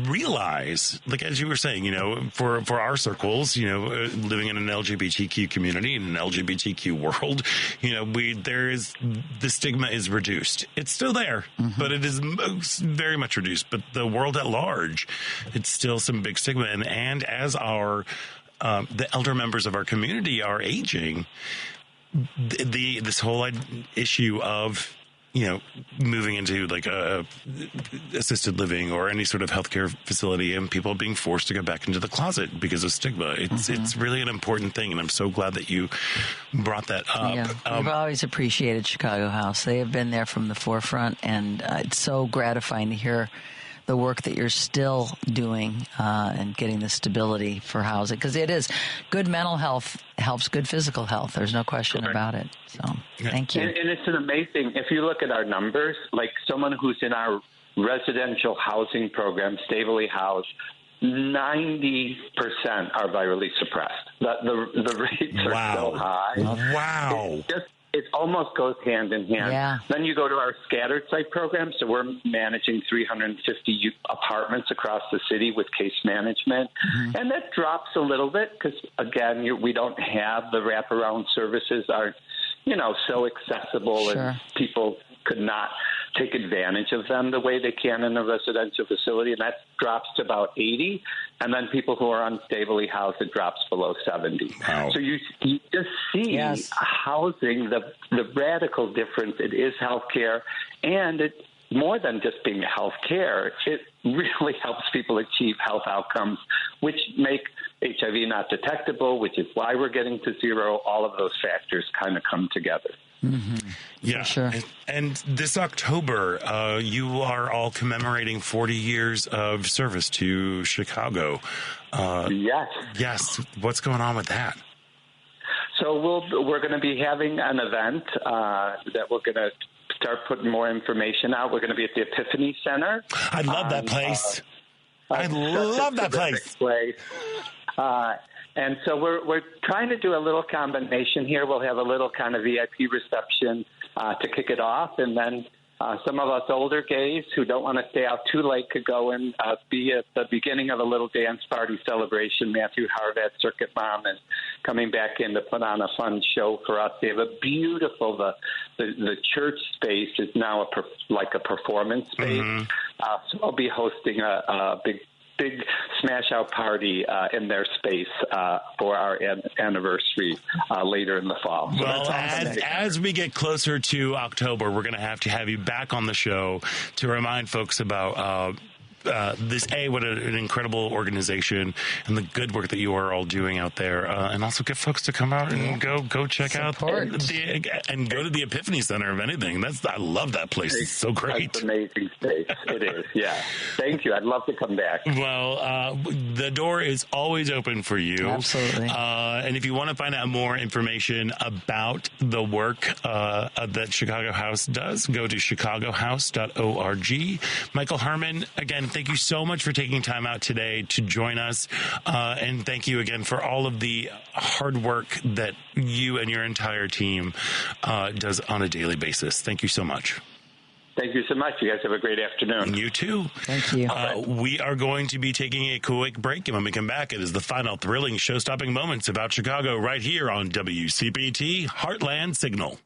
realize, like as you were saying, for our circles, living in an LGBTQ community, in an LGBTQ world, the stigma is reduced. It's still there, but it is very much reduced. But the world at large, it's still some big stigma. And as the elder members of our community are aging, this whole issue of moving into like a assisted living or any sort of healthcare facility and people being forced to go back into the closet because of stigma. It's really an important thing. And I'm so glad that you brought that up. Yeah. We've always appreciated Chicago House. They have been there from the forefront, and it's so gratifying to hear the work that you're still doing and getting the stability for housing, because it is good mental health helps good physical health. There's no question about it. So thank you. And it's an amazing, if you look at our numbers, like someone who's in our residential housing program, stably housed, 90% are virally suppressed. The rates are so high. Wow. It almost goes hand in hand. Yeah. Then you go to our scattered site program. So we're managing 350 apartments across the city with case management. And that drops a little bit because, again, we don't have the wraparound services aren't, so accessible and people could not take advantage of them the way they can in a residential facility. And that drops to about 80. And then people who are unstably housed, it drops below 70. Wow. So you just see housing, the radical difference. It is healthcare, and it more than just being healthcare. It really helps people achieve health outcomes, which make HIV not detectable, which is why we're getting to zero. All of those factors kind of come together. Yeah, sure. And this October, you are all commemorating 40 years of service to Chicago. Yes. What's going on with that? So we're going to be having an event that we're going to start putting more information out. We're going to be at the Epiphany Center. I love that place. I love that place. And so we're trying to do a little combination here. We'll have a little kind of VIP reception to kick it off, and then some of us older gays who don't want to stay out too late could go and be at the beginning of a little dance party celebration. Matthew Harvat, Circuit Mom, is coming back in to put on a fun show for us. They have a beautiful, the church space is now like a performance space. So I'll be hosting a big smash out party in their space for our anniversary later in the fall. So well, as we get closer to October, we're going to have you back on the show to remind folks about what an incredible organization and the good work that you are all doing out there, and also get folks to come out and go check out and go to the Epiphany Center, if anything. I love that place. It's so great. It's an amazing space. It is. Yeah. Thank you. I'd love to come back. Well, the door is always open for you. Absolutely. And if you want to find out more information about the work that Chicago House does, go to chicagohouse.org. Michael Herman, again, thank you so much for taking time out today to join us. And thank you again for all of the hard work that you and your entire team does on a daily basis. Thank you so much. Thank you so much. You guys have a great afternoon. You too. Thank you. We are going to be taking a quick break, and when we come back, it is the final thrilling show-stopping moments about Chicago right here on WCPT Heartland Signal.